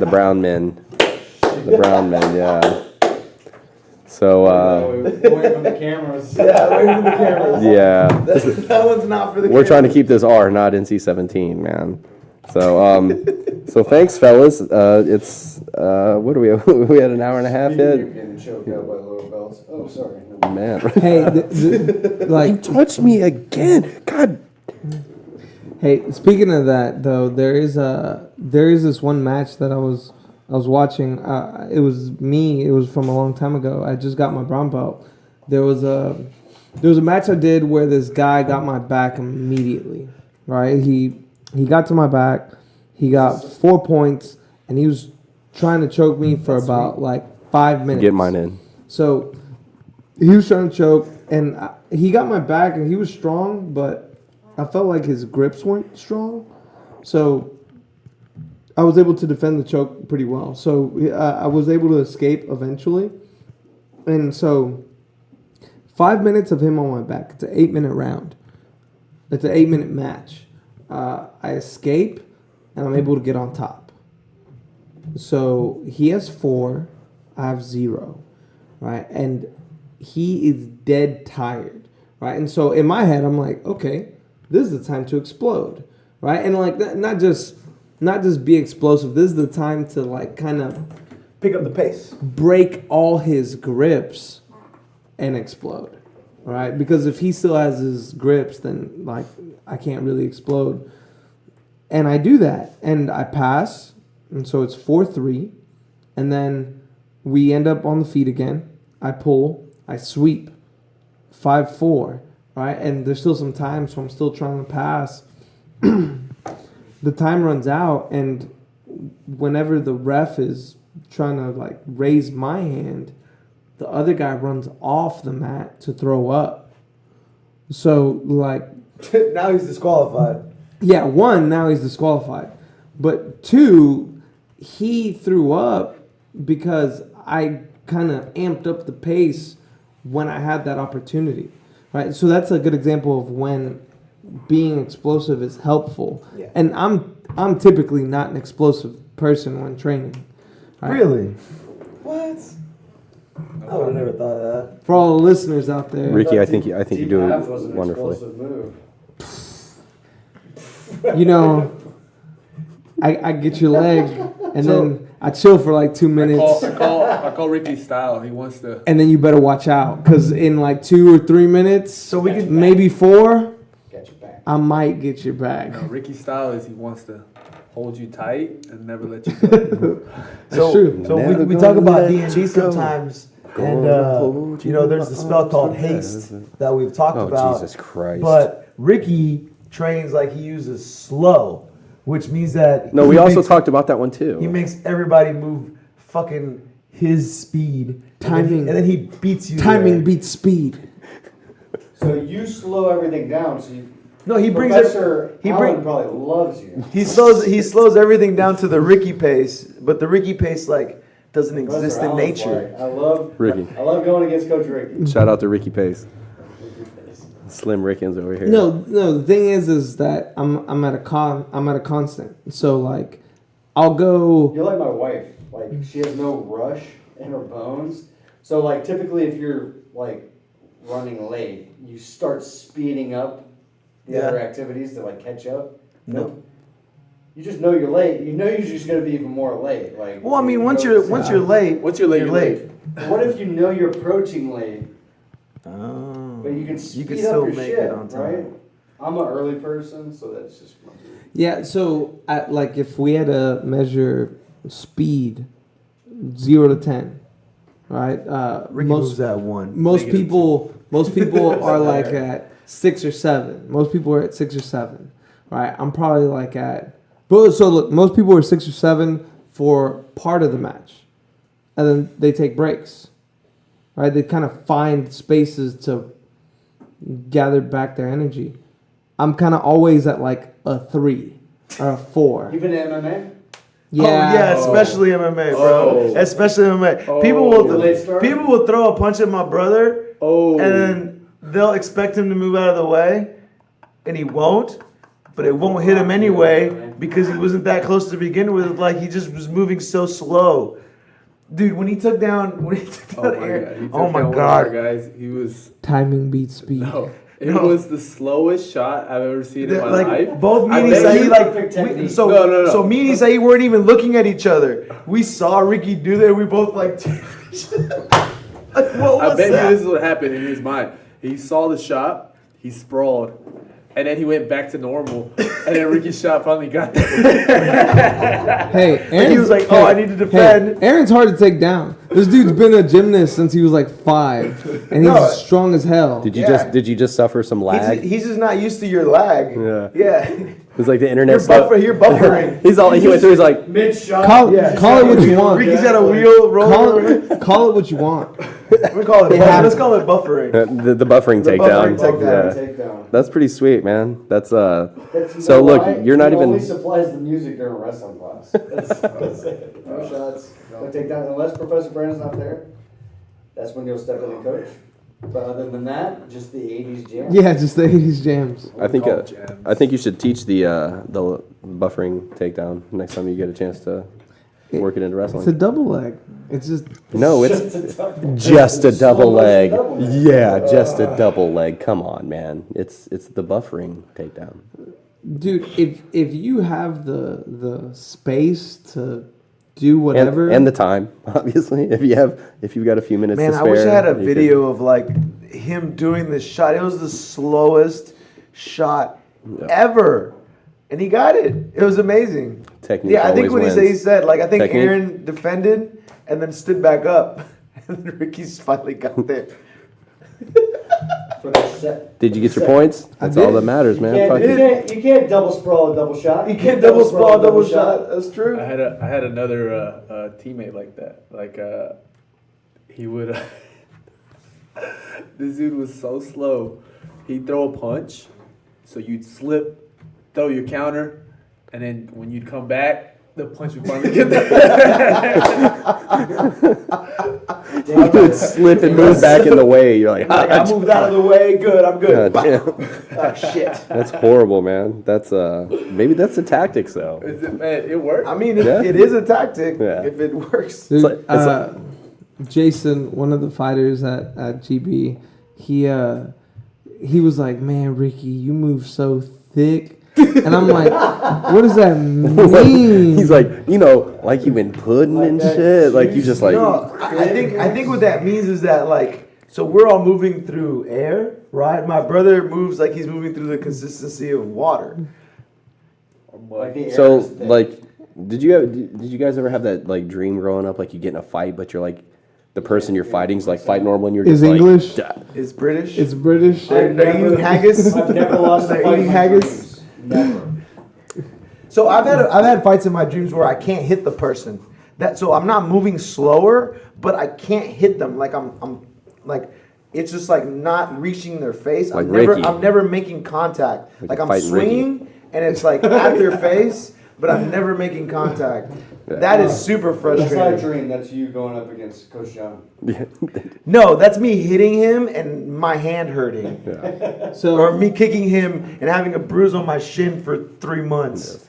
brown men. The brown men, yeah. So, Away from the cameras. Yeah, away from the cameras. yeah. That one's not for the We're trying to keep this R, not NC-17, man. So, so thanks, fellas. It's what do we? We had an hour and a half You're in. getting choked out by lower belts. Oh, sorry. Man, Hey, you like, touched me again. God. hey. Speaking of that, though, there is this one match that I was watching. It was me. It was from a long time ago. I just got my brown belt. There was a match I did where this guy got my back immediately. Right? He got to my back. He got 4 points, and he was trying to choke me for about like 5 minutes. Get mine in. So he was trying to choke, and he got my back, and he was strong, but I felt like his grips weren't strong. So I was able to defend the choke pretty well. So I was able to escape eventually. And so 5 minutes of him on my back. It's an 8-minute round. It's an 8-minute match. I escape, and I'm able to get on top. So he has 4, I have 0, right? And he is dead tired, right? And so in my head, I'm like, okay, this is the time to explode, right? And like not just be explosive. This is the time to like kind of pick up the pace. break all his grips and explode, right? Because if he still has his grips, then like I can't really explode. And I do that, and I pass, and so it's 4-3, and then we end up on the feet again. I pull, I sweep, 5-4, right? And there's still some time, so I'm still trying to pass. The time runs out, and whenever the ref is trying to like raise my hand, the other guy runs off the mat to throw up. So like, Now he's disqualified. yeah, 1, now he's disqualified. But 2, he threw up because I kind of amped up the pace when I had that opportunity, right? So that's a good example of when being explosive is helpful. Yeah. And I'm typically not an explosive person when training. Right? Really? What? I would have never thought of that. For all the listeners out there, Ricky, I think you're Deep doing half was an wonderfully. explosive move. you know, I get your leg and then I chill for like 2 minutes. I call Ricky style. He wants to. And then you better watch out because in like 2 or 3 minutes, So we could maybe 4, Got your back. I might get your back. You know, Ricky style is he wants to hold you tight and never let you go. So, true. so Never we gonna talk about let D&D you go. sometimes, Gonna and hold you know, you there's a spell called haste that we've talked Oh, about. Jesus Christ. But Ricky trains like he uses slow, which means that No, he we also makes- talked about that one too. He makes everybody move fucking his speed, Timing. and then he beats you. Timing there. beats speed. So you slow everything down. So you, No, he brings Professor he Allen bring- probably loves you. He slows everything down to the Ricky pace, but the Ricky pace like doesn't exist Professor in Allen's nature. like, Ricky. I love going against Coach Ricky. Shout out to Ricky Pace. Slim Rickens over here. No. The thing is that I'm at a constant. So like, I'll go. You're like my wife. Like she has no rush in her bones. So like typically if you're like running late, you start speeding up the Yeah. other activities to like catch up. No. You just know you're late. You know you're just gonna be even more late. Like Well, I mean, you once go you're to once the you're side. late, Once you're late, you're you're late. What if you know you're approaching late, Oh. but you can speed can up still your make shit, it on time. right? I'm an early person, so that's just. Yeah. So like if we had to measure speed, 0 to 10, right? Ricky moves at 1. Most Negative people are like at 6 or 7. Most people are at 6 or 7, right? I'm probably like at. But so look, most people are 6 or 7 for part of the match, and then they take breaks, right? They kind of find spaces to gather back their energy. I'm kind of always at like a 3 or a 4. Even in MMA. Yeah. Oh, yeah, especially MMA, bro. Oh. Especially MMA. Oh. People Late start? people will throw a punch at my brother, Oh. and then they'll expect him to move out of the way, and he won't. But it won't hit him anyway because he wasn't that close to begin with. Like he just was moving so slow, dude. When he took down Oh my Aaron, god! He took oh my down one of god, our guys. He was Timing beats speed. it No. was the slowest shot I've ever seen in my like life. both me I and bet Isai, you- Perfect like technique. so No. so me and Isai weren't even looking at each other. We saw Ricky do that. We both like, like what I was bet that? you this is what happened in his mind. He saw the shot, he sprawled, and then he went back to normal, and then Ricky's shot finally got there. Hey, And he was like, "Oh, I need to defend." Hey, Aaron's hard to take down. This dude's been a gymnast since he was like 5, and he's No. strong as hell. Did you Yeah. did you just suffer some lag? He's just not used to your lag. Yeah. Yeah. It was like the internet You're, stuff. you're buffering. He went through. He's like, Mid shot. Call, Yeah. call it what you want. Ricky's got a wheel Call roller. call it what you want. We call it. Yeah. Let's call it buffering. the buffering The takedown. buffering takedown. Yeah. Takedown. That's pretty sweet, man. That's That's, you So know look, why? you're not He even- only supplies the music during wrestling class. That's it. No shots. No takedown. Unless Professor Brandon's not there, that's when you'll step in and coach. But other than that, just the '80s jam. Yeah, just the 80s jams. I think Call it jams. I think you should teach the buffering takedown next time you get a chance to work it into It's a wrestling. double leg. It's just No, it's just a double leg. Yeah, just a double leg. Come on, man. It's the buffering takedown. dude, if you have the space to do whatever And the time, obviously. If you've got a few minutes Man, to I spare. wish I had a you could- video of like him doing this shot. It was the slowest shot Yeah. ever, and he got it. It was amazing. Technique Yeah, I think always what wins. he said, like I think Technique? Aaron defended and then stood back up, and then Ricky's finally got there. For that set. Did you get your points? That's all that matters, man. You Fuck can't, it. you can't double sprawl a double shot. He can't double sprawl, double shot. That's true. I had another teammate like that. Like he would. This dude was so slow. He'd throw a punch, so you'd slip, throw your counter, and then when you'd come back, The punch you finally get there. You would slip and move back in the way. You're like, Like, I moved out of the way. Good, I'm good. God damn. Ah, shit. That's horrible, man. That's maybe that's the tactics though. Man, it worked. I mean, Yeah. it is a tactic Yeah. if it works. Dude, like- it's Jason, one of the fighters at GB, he was like, "Man, Ricky, you move so thick," and I'm like, "What does that mean?" He's like, like you been pudding and shit. Like you just like. No, I think what that means is that like, so we're all moving through air, right? My brother moves like he's moving through the consistency of water. Like the air So is thick. like, did you guys ever have that like dream growing up? Like you get in a fight, but you're like, the person you're fighting's like fight normal, and you're Is just like, English? "Duh." It's British. It's British. They're eating haggis. I've never lost a They're fight in eating my haggis. dreams. Never. So I've had fights in my dreams where I can't hit the person. So I'm not moving slower, but I can't hit them. Like I'm like it's just like not reaching their face. Like I'm Ricky. never making contact. Like you're I'm fighting swinging and it's like at their face, but I'm never making contact. Yeah. That is super That's not a frustrating. dream. That's you going up against Coach John. No, that's me hitting him and my hand hurting. Yeah. So Or me kicking him and having a bruise on my shin for 3 months.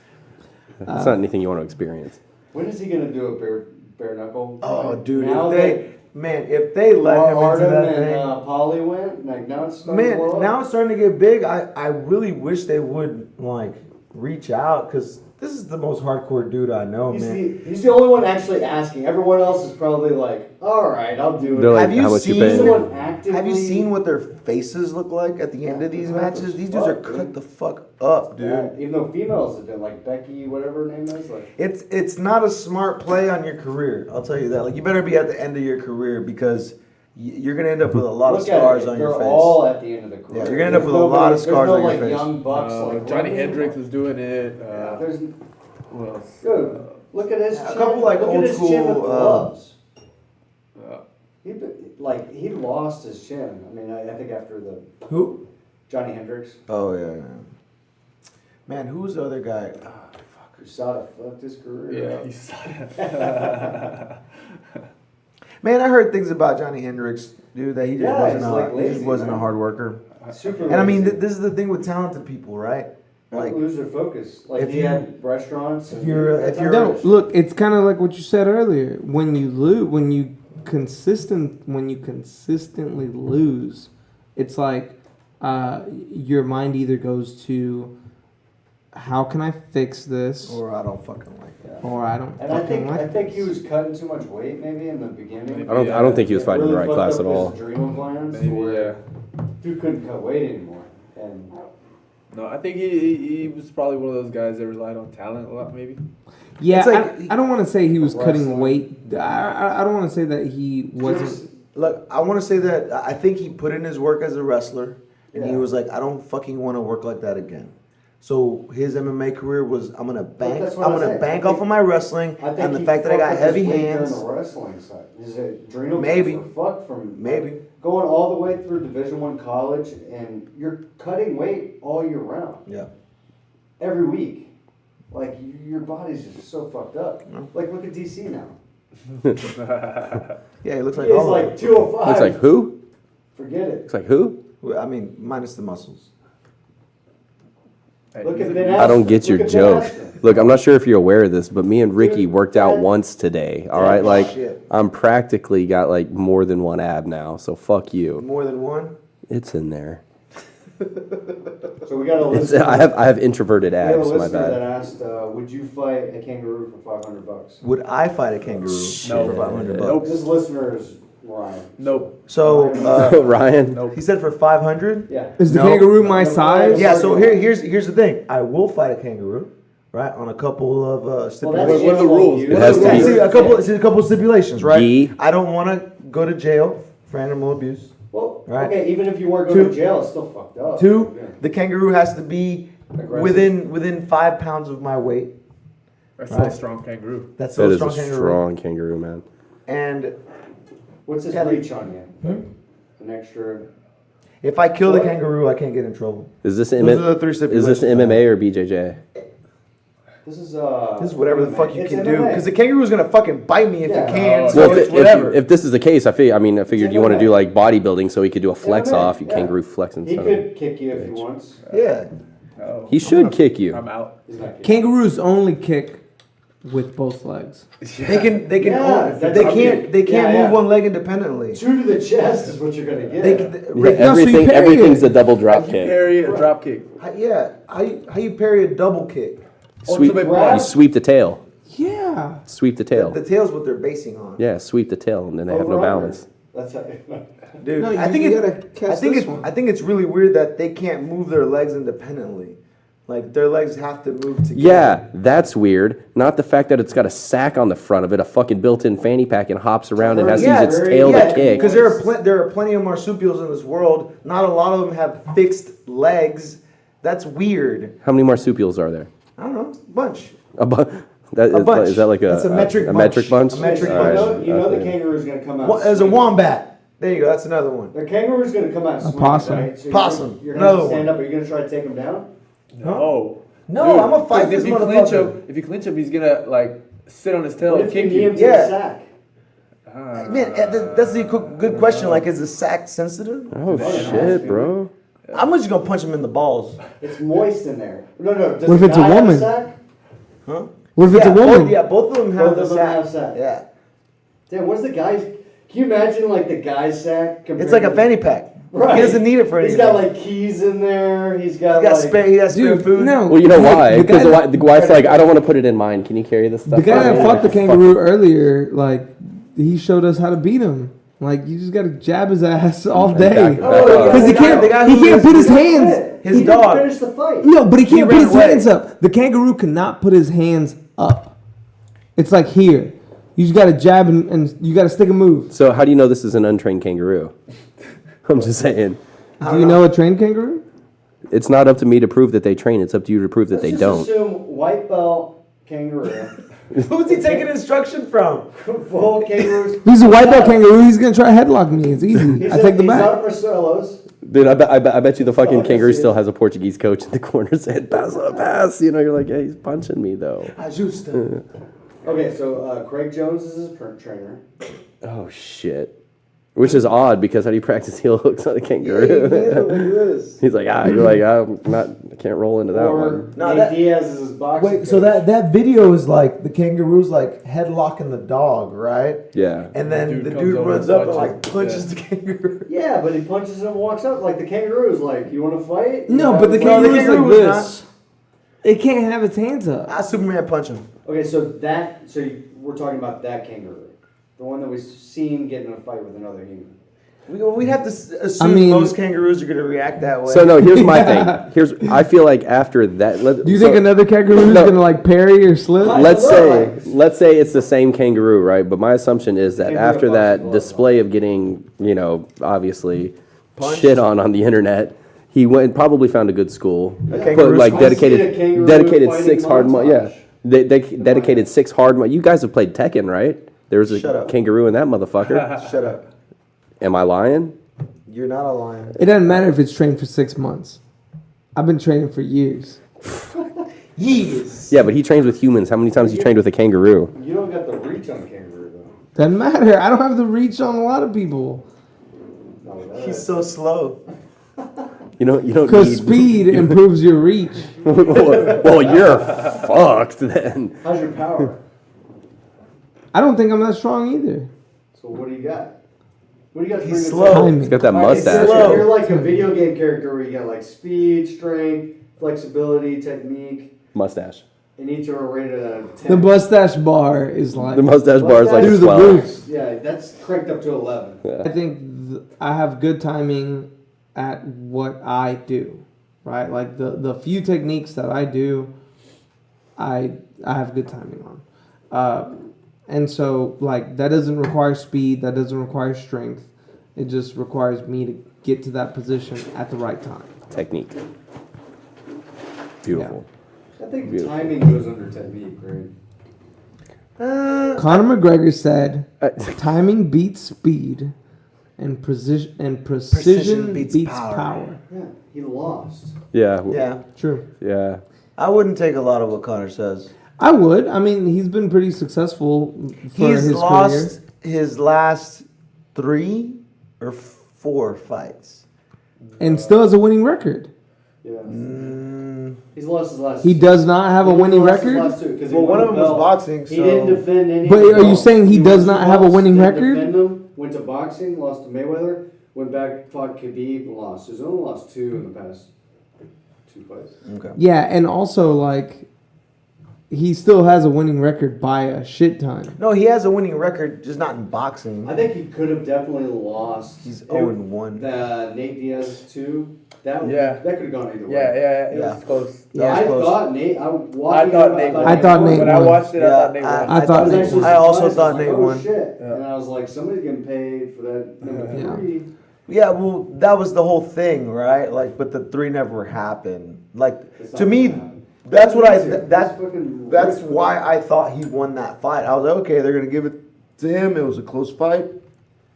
It's not anything you want to experience. When is he gonna do a bare knuckle? Oh, dude, Now if they let that him into Artem that and thing. Polly went, like now it's starting to Man, blow up. now it's starting to get big. I really wish they would like reach out because this is the most hardcore dude I know, man. He's the only one actually asking. Everyone else is probably like, all right, I'll do it. They're like, Have you how much you seen- paying? Someone actively, Have you seen what their faces look like at the end of these matches? These dudes are cut the fuck up, dude. Yeah, even though females have been like Becky, whatever her name is, like It's not a smart play on your career. I'll tell you that. Like you better be at the end of your career because you're gonna end up with a lot of look at scars it, on your they're face. all at the end of the career. Yeah, you're gonna end up There's with a lot of nobody- scars there's on no, your like, face. Young bucks like Johnny what? Hendricks was doing it. There's Who else? Dude, look at his A chin. couple, like, look old at his chin with school, gloves. Uh, He lost his chin. I mean, I think after the Who? Johnny Hendricks, Oh yeah. Man, who's the other guy? USADA fucked his career. yeah, you saw that. Man, I heard things about Johnny Hendricks, dude, that he just Yeah, wasn't he's, a, like, he lazy, just wasn't a man. hard worker. Super. And I mean, lazy. this is the thing with talented people, right? Like Like, lose their focus. Like if he you- had restaurants. if and you're- that's if you're- no, outrageous. look, it's kind of like what you said earlier. When you consistently lose, it's like your mind either goes to how can I fix this, or I don't fucking like that. or I don't And I fucking think like he this. was cutting too much weight maybe in the beginning. I don't think he was fighting the right Really class fucked at up all. his adrenal glands Maybe, where yeah. dude couldn't cut weight anymore. And No, I think he was probably one of those guys that relied on talent a lot, maybe. Yeah, It's like- I don't want to say he was cutting Wrestling. weight. I don't want to say that he wasn't. Look, I want to say that I think he put in his work as a wrestler, and he Yeah. was like, I don't fucking want to work like that again. So his MMA career was, I'm gonna bank, that's what I'm I'm gonna saying. bank I off think- of my wrestling I think and the he fact that I got fucked up his heavy weight hands. during the wrestling side. His adrenal Maybe. glands were fucked from Maybe. going all the way through Division I college, and you're cutting weight all year round, Yeah. every week. Like your body's just so fucked up. Like look at DC now. Yeah, he looks like He's all of like them. 205. Looks like who? Forget it. Looks like who? Well, I mean, minus the muscles. Hey, Look he's at a- Ben I don't get your Look at Ben joke. Askren. Look, I'm not sure if you're aware of this, but me and Ricky Dude, worked out that- once today. All right, like Shit. I'm practically got like more than one ab now. So fuck you. More than one? It's in there. So we got a It's, listener. I have introverted we have a abs. My listener that bad. asked, "Would you fight a kangaroo for $500?" Would I fight a kangaroo No. for $500? Nope. This listener is Ryan. Nope. So, Ryan. Nope. he said for 500? Yeah. Is the No. kangaroo my No, size? Yeah, so here's the thing. I will fight a kangaroo, right? On a couple of Well, stipulations. What are the rules? It has to Yeah, be- see, a couple of stipulations, right? Gee. I don't want to go to jail for animal abuse. Well, Right. okay, even if you weren't going Two. to jail, it's still fucked up. 2, Yeah. the kangaroo has to be Aggressive. within 5 pounds of my weight. That's still a Right. strong kangaroo. That's still That a is strong a kangaroo. strong kangaroo, man. And What's his Yeah, reach on you? Hmm? An extra. if I kill the What? kangaroo, I can't get in trouble. Is this Those are the 3 is stipulations. this MMA or BJJ? This is whatever the fuck you it's can do. MMA. Because the kangaroo's gonna fucking bite me if Yeah. it can. Oh, So Well, it's whatever. if this is the case, I figured you want to do MMA. like bodybuilding so he could do a flex MMA, off. You yeah. kangaroo flex and He stuff. could kick you if he wants. yeah. No, He should kick you. I'm out. He's not kicking. Kangaroos only kick with both legs. They can. Yeah, They that's- can't. They can't Yeah, move yeah. one leg independently. 2 to the chest is what you're gonna get. They can, Yeah, No, so you parry everything's it. a double drop kick. Parry a drop kick. yeah. How you parry a double kick? Sweep, Ultimate you grab. sweep the tail. Yeah. Sweep the tail. The tail's what they're basing on. Yeah, sweep the tail, and then they have no Over under. balance. That's how. Dude, No, I you think gotta it's. catch I think this it's. one. I think it's really weird that they can't move their legs independently. Like their legs have to move together. Yeah, that's weird. Not the fact that it's got a sack on the front of it, a fucking built-in fanny pack, and hops around and has to use its tail to kick. Because there are plenty of marsupials in this world. Not a lot of them have fixed legs. That's weird. How many marsupials are there? I don't know. Bunch. A bu- that, A bunch. Is that like That's a metric bunch. metric bunch? A metric All bunch. right, You know the okay. kangaroo's gonna come out. What, there's a swinging. wombat. There you go. That's another one. The kangaroo's gonna come out. Swinging, possum. Right? So Possum. You're gonna have to Another stand one. up. Are you gonna try to take him down? No. No, Dude, I'm gonna fight 'cause this if you clinch motherfucker. him, if you clinch him, he's gonna like sit on his tail What and if you kick knee you. him to Yeah. the sack? Man, that's a good question. Like, is the sack sensitive? Oh shit, bro. I'm just gonna punch him in the balls. It's moist in there. No. Does What if the it's a guy have woman? sack? Huh? What if it's a woman? Both of them have Both the of them sack. have sack. Yeah. Damn, what's the guy's? Can you imagine like the guy's sack? compared It's like a to- fanny pack. Right. He doesn't need it for anything. He's got like keys in there. He's got He got like. spare. He has spare Dude, food. no. Well, you know why? The Because guy, the wife's like, I don't want to put it in mine. Can you carry this stuff? the guy for that me?" fought the kangaroo earlier, like, he showed us how to beat him. Like, you just gotta jab his ass all day. Back- Because he can't, The guy he who can't was- put his He hands. didn't His dog. finish the fight. No, but he can't put ran his away. hands up. The kangaroo cannot put his hands up. It's like here. You just gotta jab and you gotta stick a move. So how do you know this is an untrained kangaroo? I'm just saying. Do you know a trained kangaroo? It's not up to me to prove that they train. It's up to you to prove that Let's they just don't. assume white belt kangaroo. Who's he taking instruction from? Full kangaroos. He's a white belt kangaroo. He's gonna try to headlock me. It's easy. I take the He's back. out for solos. Dude, I bet you the fucking Oh, kangaroo yes, he still is. has a Portuguese coach in the corner saying, pass up, pass. You know, you're like, yeah, he's punching me, though. Ajusta. Okay, so Craig Jones is his trainer. Oh, shit. Which is odd, because how do you practice heel hooks on a kangaroo? He's like, you're like, I can't roll into that Or one. No, Nate that- Diaz is his boxing Wait, coach. so that video is like the kangaroo's like headlocking the dog, right? Yeah. And then Dude the comes dude over runs and up and like punches. punches the kangaroo. Yeah, but he punches him and walks up like the kangaroo is like, you want to fight? No, but the No, the kangaroo's kangaroo like was this. It can't have its hands up. I Superman punch him. Okay, we're talking about that kangaroo. The one that we've seen get in a fight with another human. We'd have to assume I mean- most kangaroos are gonna react that way. So, no, here's my thing. I feel like after that. Do you think another kangaroo's No. gonna like parry or slip? Let's say it's the same kangaroo, right? But my assumption is that Kangaroo after boxing that gloves display of getting, obviously Punched. shit on the internet, he went probably found a good school, kangaroo put like school. I see a dedicated kangaroo fighting 6 hard montage. yeah. They dedicated 6 hard. You guys have played Tekken, right? There was Shut a up. kangaroo in that motherfucker. Shut up. Am I lying? You're not a lion. It doesn't matter if it's trained for 6 months. I've been training for years. Yes. Yeah, but he trains with humans. How many times you trained with a kangaroo? You don't got the reach on kangaroo though. Doesn't matter. I don't have the reach on a lot of people. No, that He's so slow. You don't Because need speed improves your reach. well, you're fucked then. How's your power? I don't think I'm that strong either. So what do you got? What do you got? to He's bring to the slow. table? Timing. He's got that All right, mustache. so you're like a video game character where you got like speed, strength, flexibility, technique, Mustache. and each are rated out of 10. The mustache bar is like. The mustache bar is like Through the 12. roof. Yeah, that's cranked up to 11. I think I have good timing at what I do, right? Like the few techniques that I do, I have good timing on. And so, like, that doesn't require speed, that doesn't require strength. It just requires me to get to that position at the right time. Technique. Beautiful. I think Beautiful. timing goes under technique, right? Conor McGregor said, "Timing beats speed, and precision beats power." Yeah, he lost. Yeah. Yeah. True. Yeah. I wouldn't take a lot of what Connor says. I would. I mean, he's been pretty successful for He's his lost career, his last 3 or 4 fights. and still has a winning record. Yeah. Mm, He's lost his last. He does not have a He winning lost his record. last two, 'cause he Well, won one the of them was belt. boxing, He so- didn't defend any. But of the are you belts. saying he does went not to have a box, winning didn't record? Defend them, went to boxing, lost to Mayweather, went back, fought Khabib, lost. He's only lost 2 in the past 2 fights. okay. Yeah, and also like he still has a winning record by a shit ton. No, he has a winning record, just not in boxing. I think he could have definitely lost. He's 0-1. The Nate Diaz 2. That Yeah. that could have gone either way. It Yeah. was close. Yeah, I it's close. thought Nate. I I thought Nate won. I thought Nate When I won. watched it, I thought Nate Yeah, won. I thought was Nate actually won. I also surprised. thought I was Nate like, won. Oh, shit. Yeah. And I was like, somebody's getting paid for that number Yeah. 3. Yeah, well, that was the whole thing, right? Like, but the 3 never happened. Like, It's to not me, gonna happen. that's what I. He's That's fucking that's rich. why I thought he won that fight. I was like, okay, they're gonna give it to him. It was a close fight.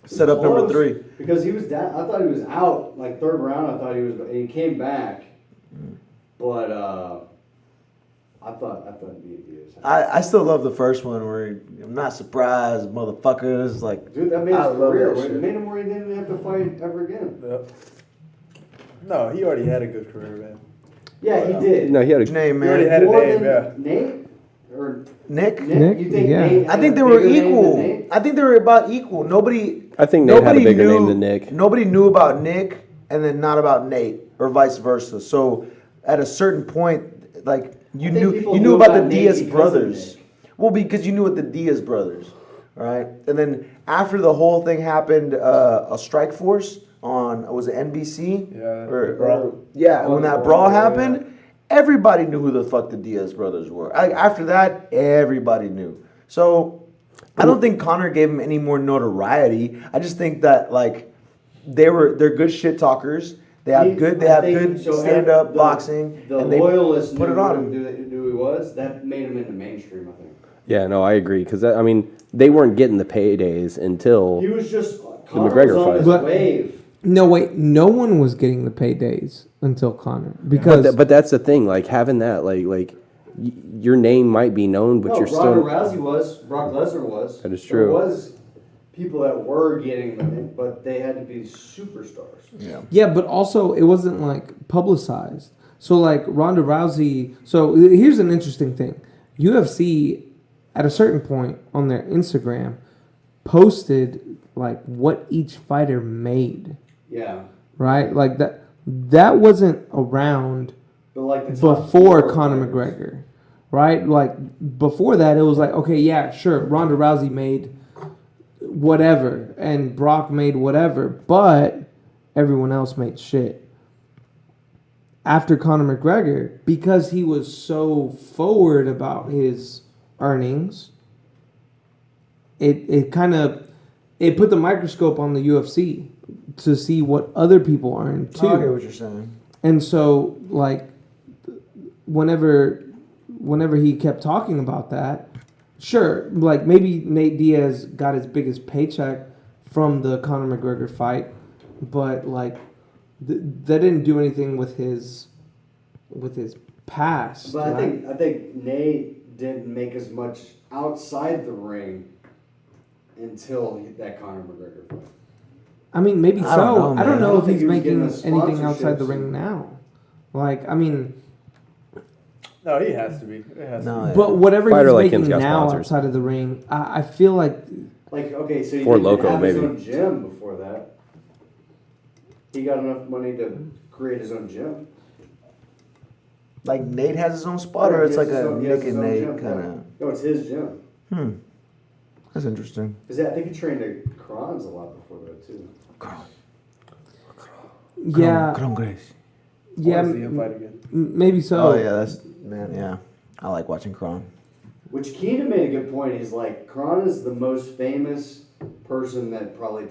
Set up number Close, 3. because he was down. I thought he was out like 3rd round. I thought he was. And he came back, but I thought he was. I still love the first one where I'm not surprised, motherfuckers. Like, Dude, that made his I love career. that shit. It made him where he didn't have to fight ever again. Yep. No, he already had a good career, man. Yeah, he did. No, he had what's a. your name, He already man? had a More name, than yeah. Nate or Nick. Nick? You think Yeah. Nate? I had think a they were bigger name than equal. Nate? I think they were about equal. Nobody. I think Nate had a nobody bigger knew, name than Nick. Nobody knew about Nick, and then not about Nate, or vice versa. So at a certain point, like you I think knew people you knew knew about the about Nate Diaz because of brothers. Nick. Well, because you knew what the Diaz brothers, right? And then after the whole thing happened, a strike force on was it NBC? Yeah, Or, the brawl. yeah. Oh, When the that brawl, brawl yeah, happened, everybody knew who the fuck the Diaz brothers were. After that, everybody knew. So I don't think Connor gave him any more notoriety. I just think that like they're good shit talkers. They have good stand up boxing, The and they loyalists put knew it on who him. he was. That made him into mainstream. I think Yeah, no, I agree because I mean they weren't getting the paydays until he was just The McGregor was on fight. his But- wave. No, wait, no one was getting the paydays until Connor because But that's the thing, like having that, your name might be known, but No, you're Ronda still. Rousey was. Brock Lesnar was. That is There true. was people that were getting them, but they had to be superstars. Yeah. yeah, but also it wasn't like publicized. So like Ronda Rousey. So here's an interesting thing: UFC at a certain point on their Instagram posted like what each fighter made. Yeah, Right, like that wasn't around but like the top before 4 Conor fighters. McGregor, right? Like before that, it was like, okay, yeah, sure, Ronda Rousey made whatever, and Brock made whatever, but everyone else made shit. After Conor McGregor, because he was so forward about his earnings, it kind of it put the microscope on the UFC to see what other people earned too. I get what you're saying. And so, like, whenever he kept talking about that, sure, like maybe Nate Diaz got his biggest paycheck from the Conor McGregor fight, but like that didn't do anything with his past. But right? I think Nate didn't make as much outside the ring until that Conor McGregor fight. I mean, maybe I don't know, so. I man. don't I know don't if think he's he was getting making the anything outside the sponsorships ring and- now. Like, I mean, No, he has to be. It has to No, but whatever Fighter he's like making him's got now sponsors. outside of the ring, I feel like Like, okay, so he Ford didn't Loco, have his maybe. own gym before that. He got enough money to create his own gym. Like Nate has his own spot, or He it's has like his a own- he has Nick his and own Nate gym, kind yeah. of. No, it's his gym. That's interesting. Cause I think he trained at Kron's a lot before that too. yeah, Grace. yeah, I wanna see him fight again. maybe so. Oh yeah, that's man. Yeah, I like watching Kron. Which Keenan made a good point. He's like, Kron is the most famous person that probably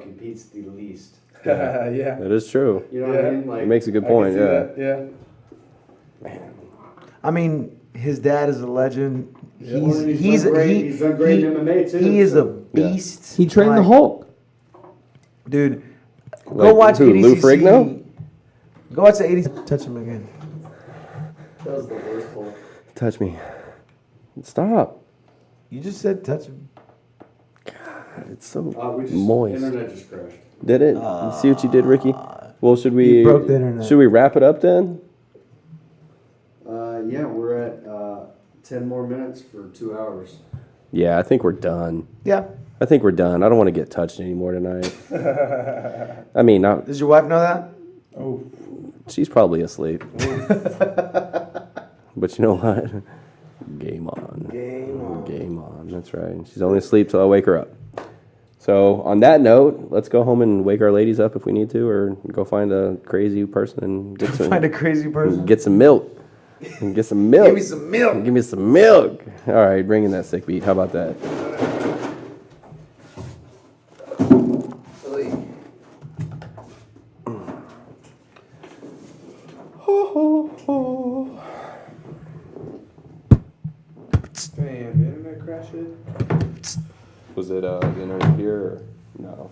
competes the least. Yeah. That is true. You know what I Yeah. mean? Like, It makes a good I can point. see Yeah. that, Yeah. I mean, his dad is a legend. Yeah. He's done great in MMA too. He is so- a beast. He trained the Like, Hulk. Dude, go Like, watch who, Lou ADCC. Ferrigno? Go watch the 80s. Touch him again. That was the worst one. Touch me. Stop. You just said touch him. God, it's so We just, moist. internet just crashed. Did it? You see what you did, Ricky? Well, should we? You broke the internet. Should we wrap it up then? Yeah, we're at 10 more minutes for 2 hours. Yeah, I think we're done. Yeah. I think we're done. I don't want to get touched anymore tonight. I mean, not, Does your wife know that? Oh, she's probably asleep. But you know what? Game on. Game on. Game on. That's right. She's only asleep till I wake her up. So on that note, let's go home and wake our ladies up if we need to, or go find a crazy person and get some. Find a crazy person. Get some milk. And get some milk. Give me some milk. Give me some milk. All right, bring in that sick beat. How about that? damn, the internet crashed. Was it the internet here? Or? No.